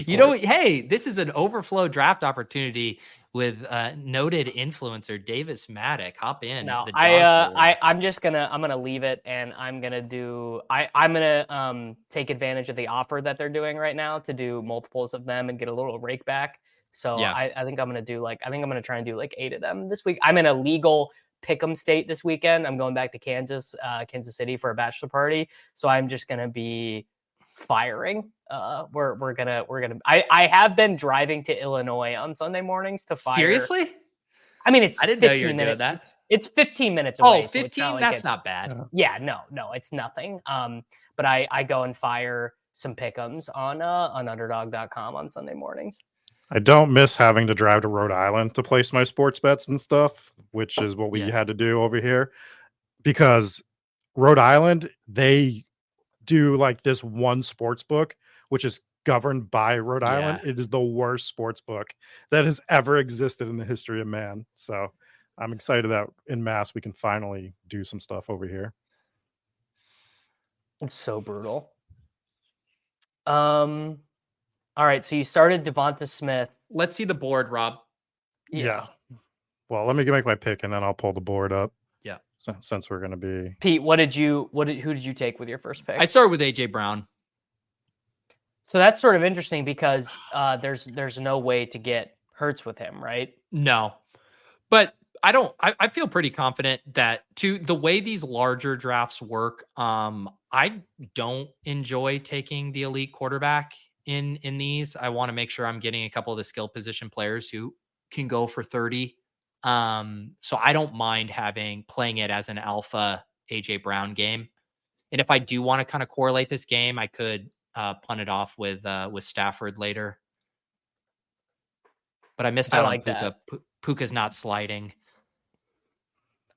You know, hey, this is an overflow draft opportunity with noted influencer Davis Mattek. Hop in. No, I'm gonna leave it, and I'm gonna take advantage of the offer that they're doing right now to do multiples of them and get a little rake back. So yeah. I think I'm gonna try and do like 8 of them this week. I'm in a legal pick'em state this weekend. I'm going back to Kansas City for a bachelor party. So I'm just gonna be firing. I have been driving to Illinois on Sunday mornings to fire. Seriously? I mean, it's I didn't know you were doing that. It's 15 minutes away. Oh, 15? That's not bad. Yeah, no, it's nothing. But I go and fire some pick'ems on underdog.com on Sunday mornings. I don't miss having to drive to Rhode Island to place my sports bets and stuff, which is what we had to do over here. Because Rhode Island, they do like this one sports book, which is governed by Rhode Island. It is the worst sports book that has ever existed in the history of man. So I'm excited that in mass we can finally do some stuff over here. It's so brutal. All right, so you started Devonta Smith. Let's see the board, Rob. Yeah. Well, let me make my pick and then I'll pull the board up. Yeah. Since we're gonna be Pete, who did you take with your first pick? I started with AJ Brown. So that's sort of interesting because there's no way to get Hurts with him, right? No. But I feel pretty confident that to the way these larger drafts work, I don't enjoy taking the elite quarterback in these. I want to make sure I'm getting a couple of the skill position players who can go for 30. So I don't mind playing it as an alpha AJ Brown game. And if I do want to kind of correlate this game, I could punt it off with Stafford later. But I missed out on Puka. Puka's not sliding.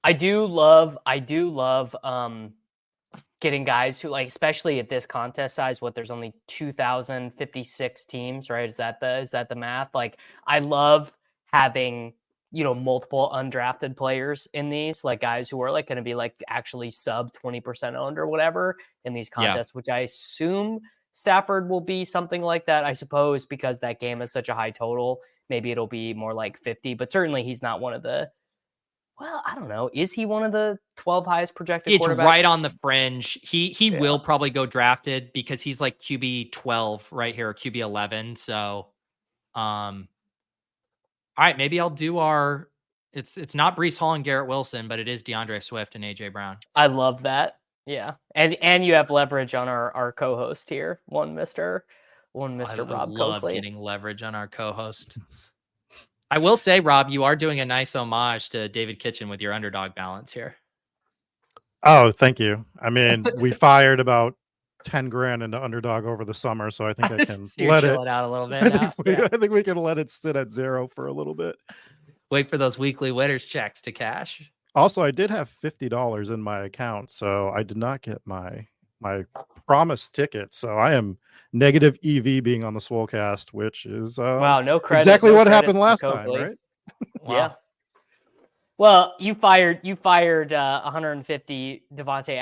I do love getting guys who, like, especially at this contest size, there's only 2,056 teams, right? Is that the math? Like, I love having, multiple undrafted players in these, like guys who are like going to be like actually sub 20% owned or whatever in these contests, which I assume Stafford will be something like that. I suppose because that game is such a high total, maybe it'll be more like 50, but certainly he's not one of the, well, I don't know. Is he one of the 12 highest projected quarterbacks? It's right on the fringe. He will probably go drafted because he's like QB 12 right here, or QB 11. So, all right, maybe I'll do it's not Breece Hall and Garrett Wilson, but it is DeAndre Swift and AJ Brown. I love that. Yeah. And you have leverage on our co-host here, one Mr. Rob love Coakley. Getting leverage on our co-host. I will say, Rob, you are doing a nice homage to David Kitchen with your underdog balance here. Oh, thank you. I mean, we fired about 10 grand into underdog over the summer, so I think I can let it out a little bit. I think we can let it sit at zero for a little bit. Wait for those weekly winners checks to cash. Also, I did have $50 in my account, so I did not get my promised ticket. So I am negative EV being on the Swolecast, which is wow, no credit. Exactly no what credit happened last time, right? Wow. Yeah. Well, you fired 150 Devontae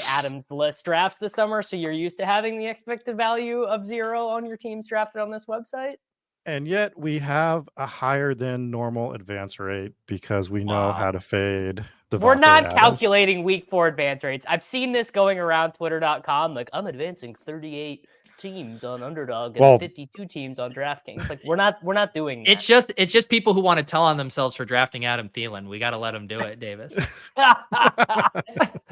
Adams list drafts this summer, so you're used to having the expected value of 0 on your teams drafted on this website. And yet we have a higher than normal advance rate because we know how to fade. We're not calculating week 4 advance rates. I've seen this going around Twitter.com. Like, I'm advancing 38 teams on Underdog and 52 teams on DraftKings. Like, we're not doing that. It's just people who want to tell on themselves for drafting Adam Thielen. We got to let them do it, Davis.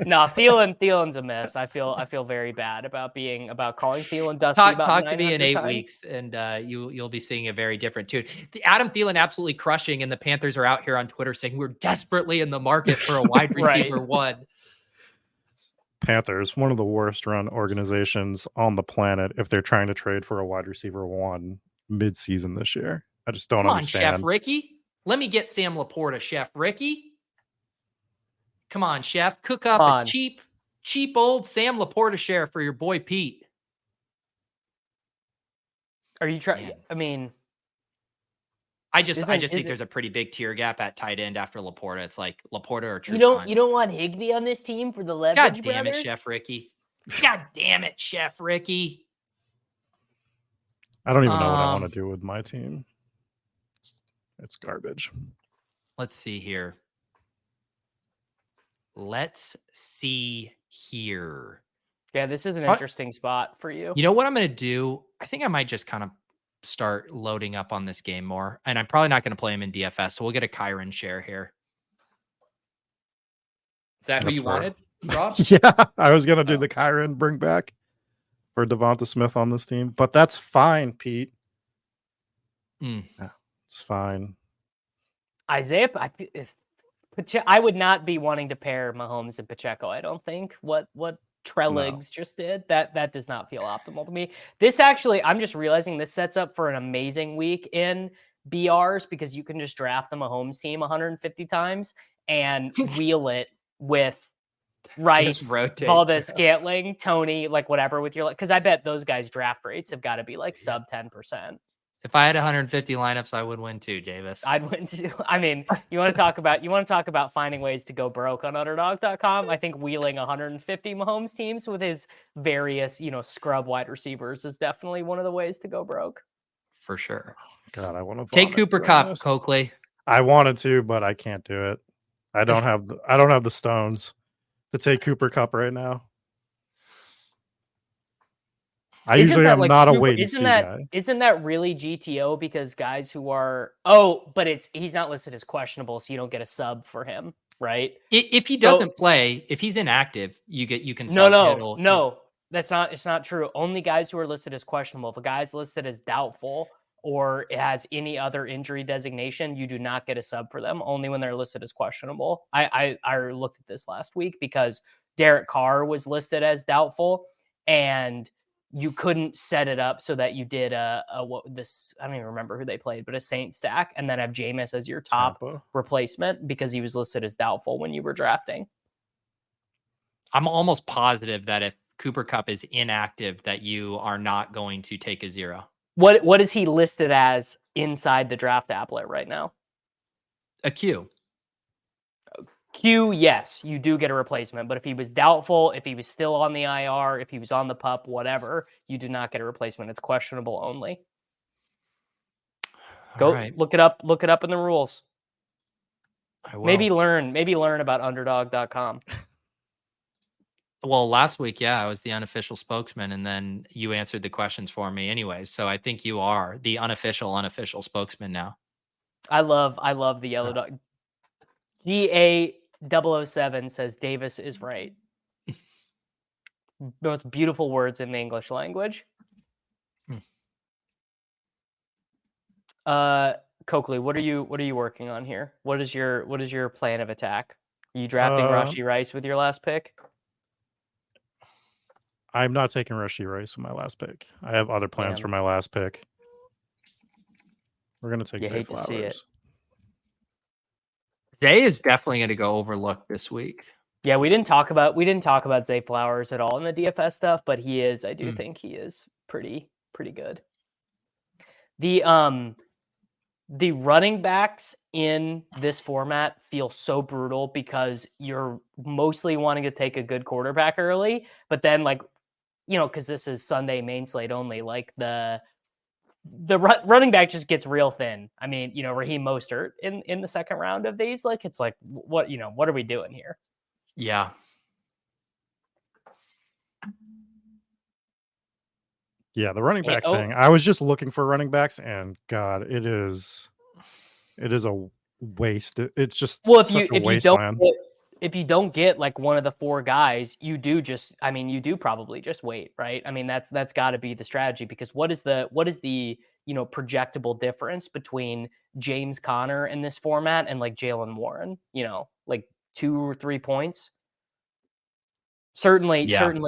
No, Thielen's a miss. I feel very bad about calling Thielen dusty. Talk to me in 8 weeks, and you'll be seeing a very different tune. The Adam Thielen absolutely crushing, and the Panthers are out here on Twitter saying we're desperately in the market for a wide receiver one. Panthers, one of the worst run organizations on the planet, if they're trying to trade for a wide receiver one mid-season this year. I just don't understand. Come on, Chef Ricky. Let me get Sam Laporta, Chef Ricky. Come on, Chef. Cook up a cheap old Sam Laporta share for your boy Pete. Are you trying? I mean, I just think there's a pretty big tier gap at tight end after Laporta. It's like Laporta or True. You don't want Higbee on this team for the leverage. God damn it, Chef Ricky. God damn it, Chef Ricky. I don't even know what I want to do with my team. It's garbage. Let's see here. Yeah, this is an interesting spot for you. You know what I'm going to do? I think I might just kind of start loading up on this game more. And I'm probably not going to play him in DFS, so we'll get a Kyron share here. Is that who you wanted, Rob? Yeah, I was going to do the Kyron bring back for Devonta Smith on this team, but that's fine, Pete. Yeah, it's fine. Isaiah, I would not be wanting to pair Mahomes and Pacheco. I don't think what Trelligs just did. That does not feel optimal to me. This actually, I'm just realizing this sets up for an amazing week in BRs because you can just draft the Mahomes team 150 times and wheel it with Rice, Valdez-Scantling, Tony, like whatever with your, because I bet those guys' draft rates have got to be like sub 10%. If I had 150 lineups, I would win too, Davis. I'd win too. I mean, you want to talk about finding ways to go broke on underdog.com. I think wheeling 150 Mahomes teams with his various, scrub wide receivers is definitely one of the ways to go broke. For sure. God, I want to take Cooper Kupp, Coakley. I wanted to, but I can't do it. I don't have the stones to take Cooper Kupp right now. I usually am not a super, wait and see guy. Isn't that really GTO? Because guys who are but he's not listed as questionable, so you don't get a sub for him, right? If he doesn't play, if he's inactive, you can sub. No. It's not true. Only guys who are listed as questionable. If a guy's listed as doubtful or has any other injury designation, you do not get a sub for them. Only when they're listed as questionable. I looked at this last week because Derek Carr was listed as doubtful, and you couldn't set it up so that you did I don't even remember who they played, but a Saint stack, and then have Jameis as your top replacement because he was listed as doubtful when you were drafting. I'm almost positive that if Cooper Kupp is inactive, that you are not going to take a 0. What is he listed as inside the draft applet right now? A Q. Q, yes, you do get a replacement. But if he was doubtful, if he was still on the IR, if he was on the PUP, whatever, you do not get a replacement. It's questionable only. Go look it up. Look it up in the rules. I will. Maybe learn about underdog.com. Well, last week, I was the unofficial spokesman, and then you answered the questions for me anyway. So I think you are the unofficial spokesman now. I love the yellow dog. GA007 says Davis is right. Most beautiful words in the English language. Coakley, what are you working on here? What is your plan of attack? Are you drafting Rashee Rice with your last pick? I'm not taking Rashee Rice with my last pick. I have other plans for my last pick. We're gonna take Zay Flowers. To see it. Zay is definitely going to go overlooked this week. Yeah, we didn't talk about Zay Flowers at all in the DFS stuff, but he is. I do think he is pretty good. The running backs in this format feel so brutal because you're mostly wanting to take a good quarterback early, but then because this is Sunday main slate only, like the running back just gets real thin. I mean, Raheem Mostert in the second round of these, it's like, what are we doing here? Yeah. Yeah, the running back thing. I was just looking for running backs, and God, it is a waste. It's just such a wasteland. If you don't get like one of the four guys, you do probably just wait, right? I mean, that's got to be the strategy, because what is the projectable difference between James Conner in this format and like Jalen Warren? 2 or 3 points. Certainly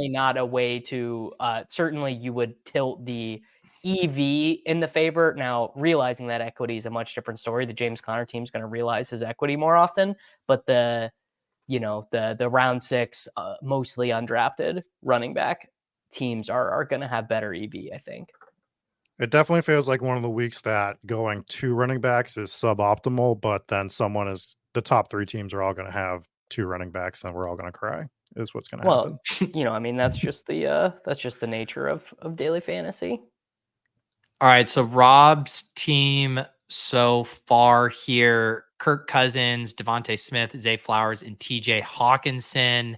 not a way to. Certainly, you would tilt the EV in the favor. Now, realizing that equity is a much different story. The James Conner team is going to realize his equity more often, but the round 6, mostly undrafted running back teams are going to have better EV, I think. It definitely feels like one of the weeks that going 2 running backs is suboptimal, but then the top 3 teams are all going to have 2 running backs, and we're all going to cry. Is what's going to happen. That's just the nature of daily fantasy. All right, so Rob's team so far here: Kirk Cousins, Devontae Smith, Zay Flowers, and TJ Hawkinson.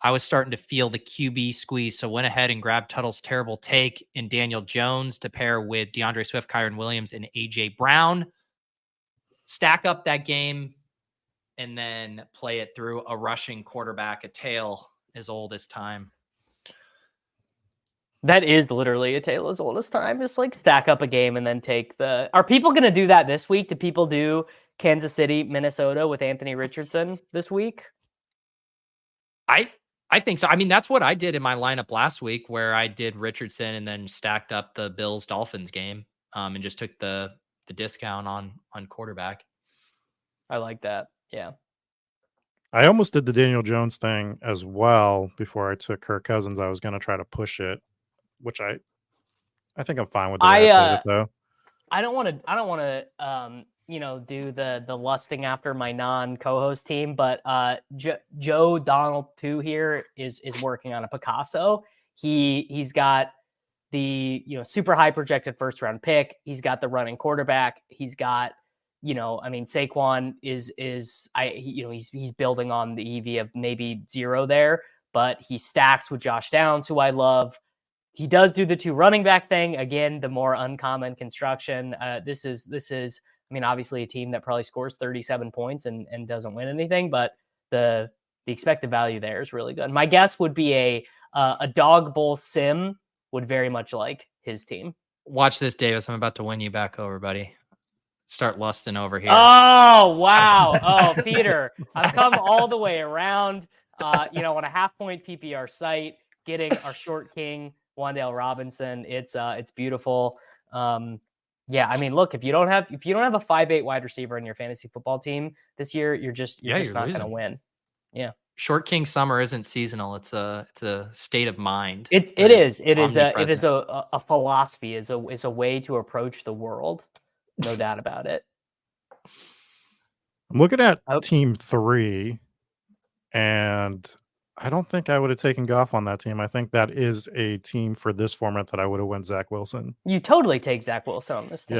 I was starting to feel the QB squeeze, so went ahead and grabbed Tuttle's terrible take in Daniel Jones to pair with DeAndre Swift, Kyron Williams, and AJ Brown. Stack up that game and then play it through a rushing quarterback, a tale as old as time. That is literally a tale as old as time. Just like stack up a game and then take the... Are people going to do that this week? Do people do Kansas City, Minnesota with Anthony Richardson this week? I think so. I mean, that's what I did in my lineup last week, where I did Richardson and then stacked up the Bills-Dolphins game and just took the discount on quarterback. I like that. Yeah. I almost did the Daniel Jones thing as well before I took Kirk Cousins. I was going to try to push it, which I think I'm fine with the way I played it, though. I don't want to do the lusting after my non-co-host team, but Joe Donald 2 here is working on a Picasso. He's got the super high projected first round pick. He's got the running quarterback. He's got Saquon he's building on the EV of maybe 0 there, but he stacks with Josh Downs, who I love. he does do the 2 running back thing. Again, the more uncommon construction. This is, I mean, obviously a team that probably scores 37 points and doesn't win anything, but the expected value there is really good. My guess would be a dog bowl sim would very much like his team. Watch this, Davis. I'm about to win you back over, buddy. Start lusting over here. Oh, wow. Oh, Peter, I've come all the way around, on a half-point PPR site, getting our short king, Wan'Dale Robinson. It's beautiful. Yeah, I mean, look, if you don't have a 5'8" wide receiver in your fantasy football team this year, you're just not going to win. Yeah. Short king summer isn't seasonal. It's a state of mind. It is a philosophy, is a way to approach the world. No doubt about it. I'm looking at team 3, and I don't think I would have taken Goff on that team. I think that is a team for this format that I would have went Zach Wilson. You totally take Zach Wilson on this team.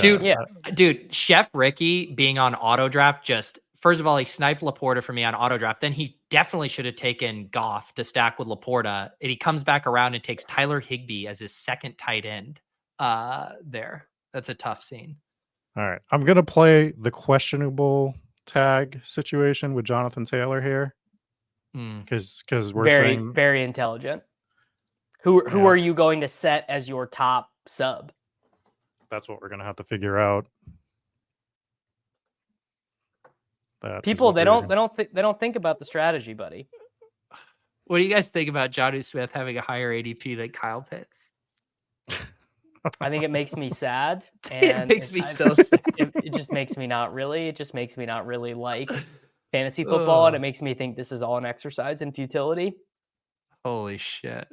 Dude, Chef Ricky being on auto draft, just first of all, he sniped Laporta for me on auto draft. Then he definitely should have taken Goff to stack with Laporta. And he comes back around and takes Tyler Higbee as his second tight end there. That's a tough scene. All right. I'm going to play the questionable tag situation with Jonathan Taylor here. Because we're saying very intelligent. Who are you going to set as your top sub? That's what we're going to have to figure out. People they don't think about the strategy, buddy. What do you guys think about Jonnu Smith having a higher ADP than Kyle Pitts? I think it makes me sad. And it makes me so sad. It just makes me not really. It just makes me not really like fantasy football, and it makes me think this is all an exercise in futility. Holy shit.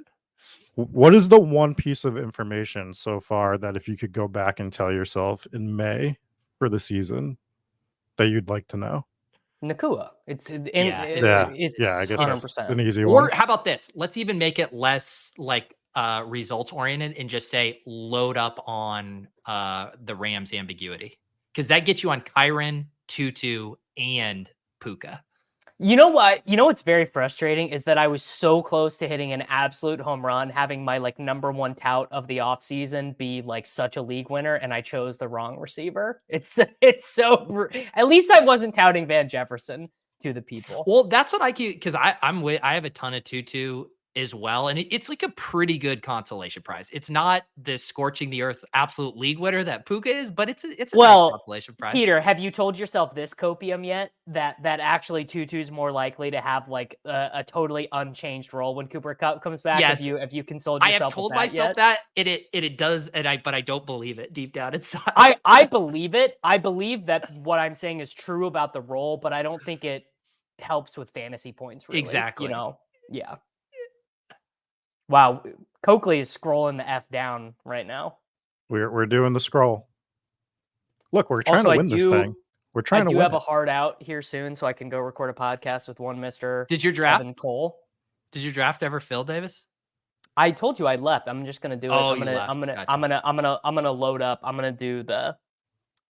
What is the one piece of information so far that if you could go back and tell yourself in May for the season that you'd like to know? Nakua. It's I guess 100%. That's an easy one. Or how about this? Let's even make it less like results oriented and just say load up on the Rams ambiguity, because that gets you on Kyren, Tutu, and Puka. You know what? You know what's very frustrating is that I was so close to hitting an absolute home run, having my like number one tout of the offseason be like such a league winner, and I chose the wrong receiver. It's so. At least I wasn't touting Van Jefferson to the people. Well, that's what I keep, because I have a ton of Tutu as well, and it's like a pretty good consolation prize. It's not the scorching the earth absolute league winner that Puka is, but it's a nice consolation prize. Peter, have you told yourself this copium yet, that actually Tutu's more likely to have like a totally unchanged role when Cooper Kupp comes back? Yes. Have you consoled yourself? I have told myself that it does, but I don't believe it deep down inside. I believe it. I believe that what I'm saying is true about the role, but I don't think it helps with fantasy points. Really. Exactly. Yeah. Wow, Coakley is scrolling the F down right now. We're doing the scroll. Look, we're trying to win this thing. We're trying to win. I do have a hard out here soon, so I can go record a podcast with one Mr. Did your draft Kevin Cole? Did your draft ever fill, Davis? I told you I left. I'm just gonna do it. Oh, I'm gonna load up. I'm gonna do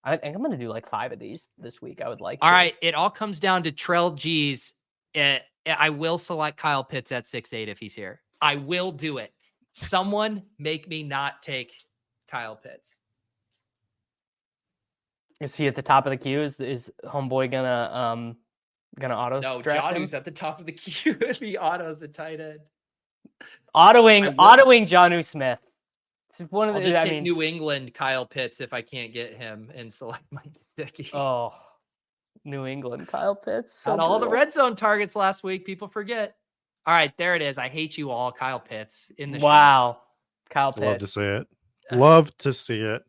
I think I'm gonna do like 5 of these this week. I would like. All right, it all comes down to Trell G's. I will select Kyle Pitts at 6'8" if he's here. I will do it. Someone make me not take Kyle Pitts. Is he at the top of the queue? Is homeboy gonna auto draft him? Jonnu's at the top of the queue if he autos a tight end. Autoing Jonnu Smith. It's one of the. I'll just take New England Kyle Pitts if I can't get him and select Mike Gesicki. Oh, New England Kyle Pitts. So Had all the red zone targets last week. People forget. All right, there it is. I hate you all, Kyle Pitts in the show. Kyle Pitts. Love to see it. Love to see it.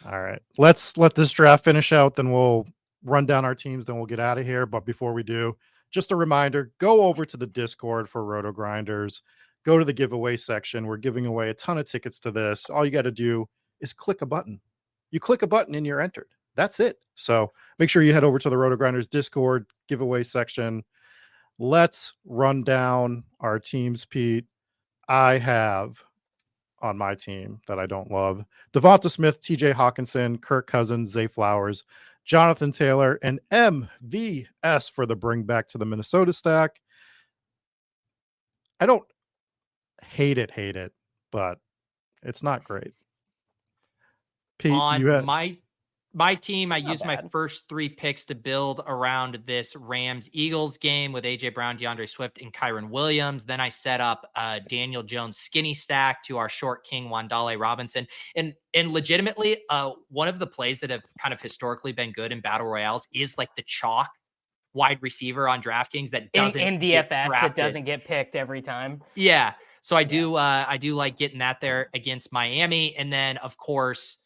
All right, let's let this draft finish out. Then we'll run down our teams. Then we'll get out of here. But before we do, just a reminder: go over to the Discord for RotoGrinders. Go to the giveaway section. We're giving away a ton of tickets to this. All you got to do is click a button. You click a button and you're entered. That's it. So make sure you head over to the RotoGrinders Discord giveaway section. Let's run down our teams, Pete. I have on my team that I don't love Devonta Smith, TJ Hawkinson, Kirk Cousins, Zay Flowers, Jonathan Taylor, and MVS for the bring back to the Minnesota stack. I don't hate it, but it's not great. Pete, On you had my team, I It's not used my bad. first 3 picks to build around this Rams-Eagles game with AJ Brown, DeAndre Swift, and Kyron Williams. Then I set up Daniel Jones skinny stack to our short king Wandale Robinson. And legitimately, one of the plays that have kind of historically been good in battle royales is like the chalk wide receiver on DraftKings that doesn't in get DFS that drafted. doesn't get picked every time. Yeah. So I do like getting that there against Miami. And then of course,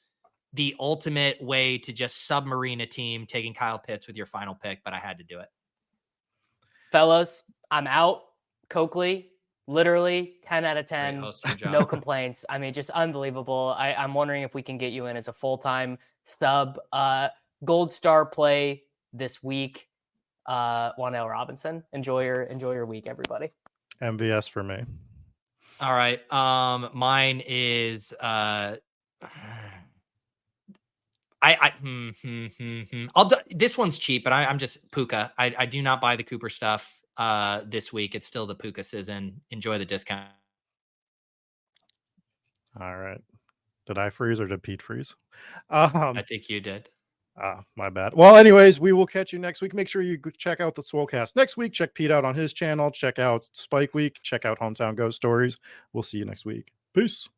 the ultimate way to just submarine a team, taking Kyle Pitts with your final pick, but I had to do it. Fellas, I'm out. Coakley, literally 10 out of 10. hosting job. No complaints. I mean, just unbelievable. I'm wondering if we can get you in as a full-time sub. Gold star play this week. Wandale Robinson. Enjoy your week, everybody. MVS for me. All right. Mine is this one's cheap, but I'm just Puka. I do not buy the Cooper stuff this week. It's still the Puka season. Enjoy the discount. All right. Did I freeze or did Pete freeze? I think you did. My bad. Well, anyways, we will catch you next week. Make sure you check out the Swolecast next week. Check Pete out on his channel. Check out Spike Week. Check out Hometown Ghost Stories. We'll see you next week. Peace.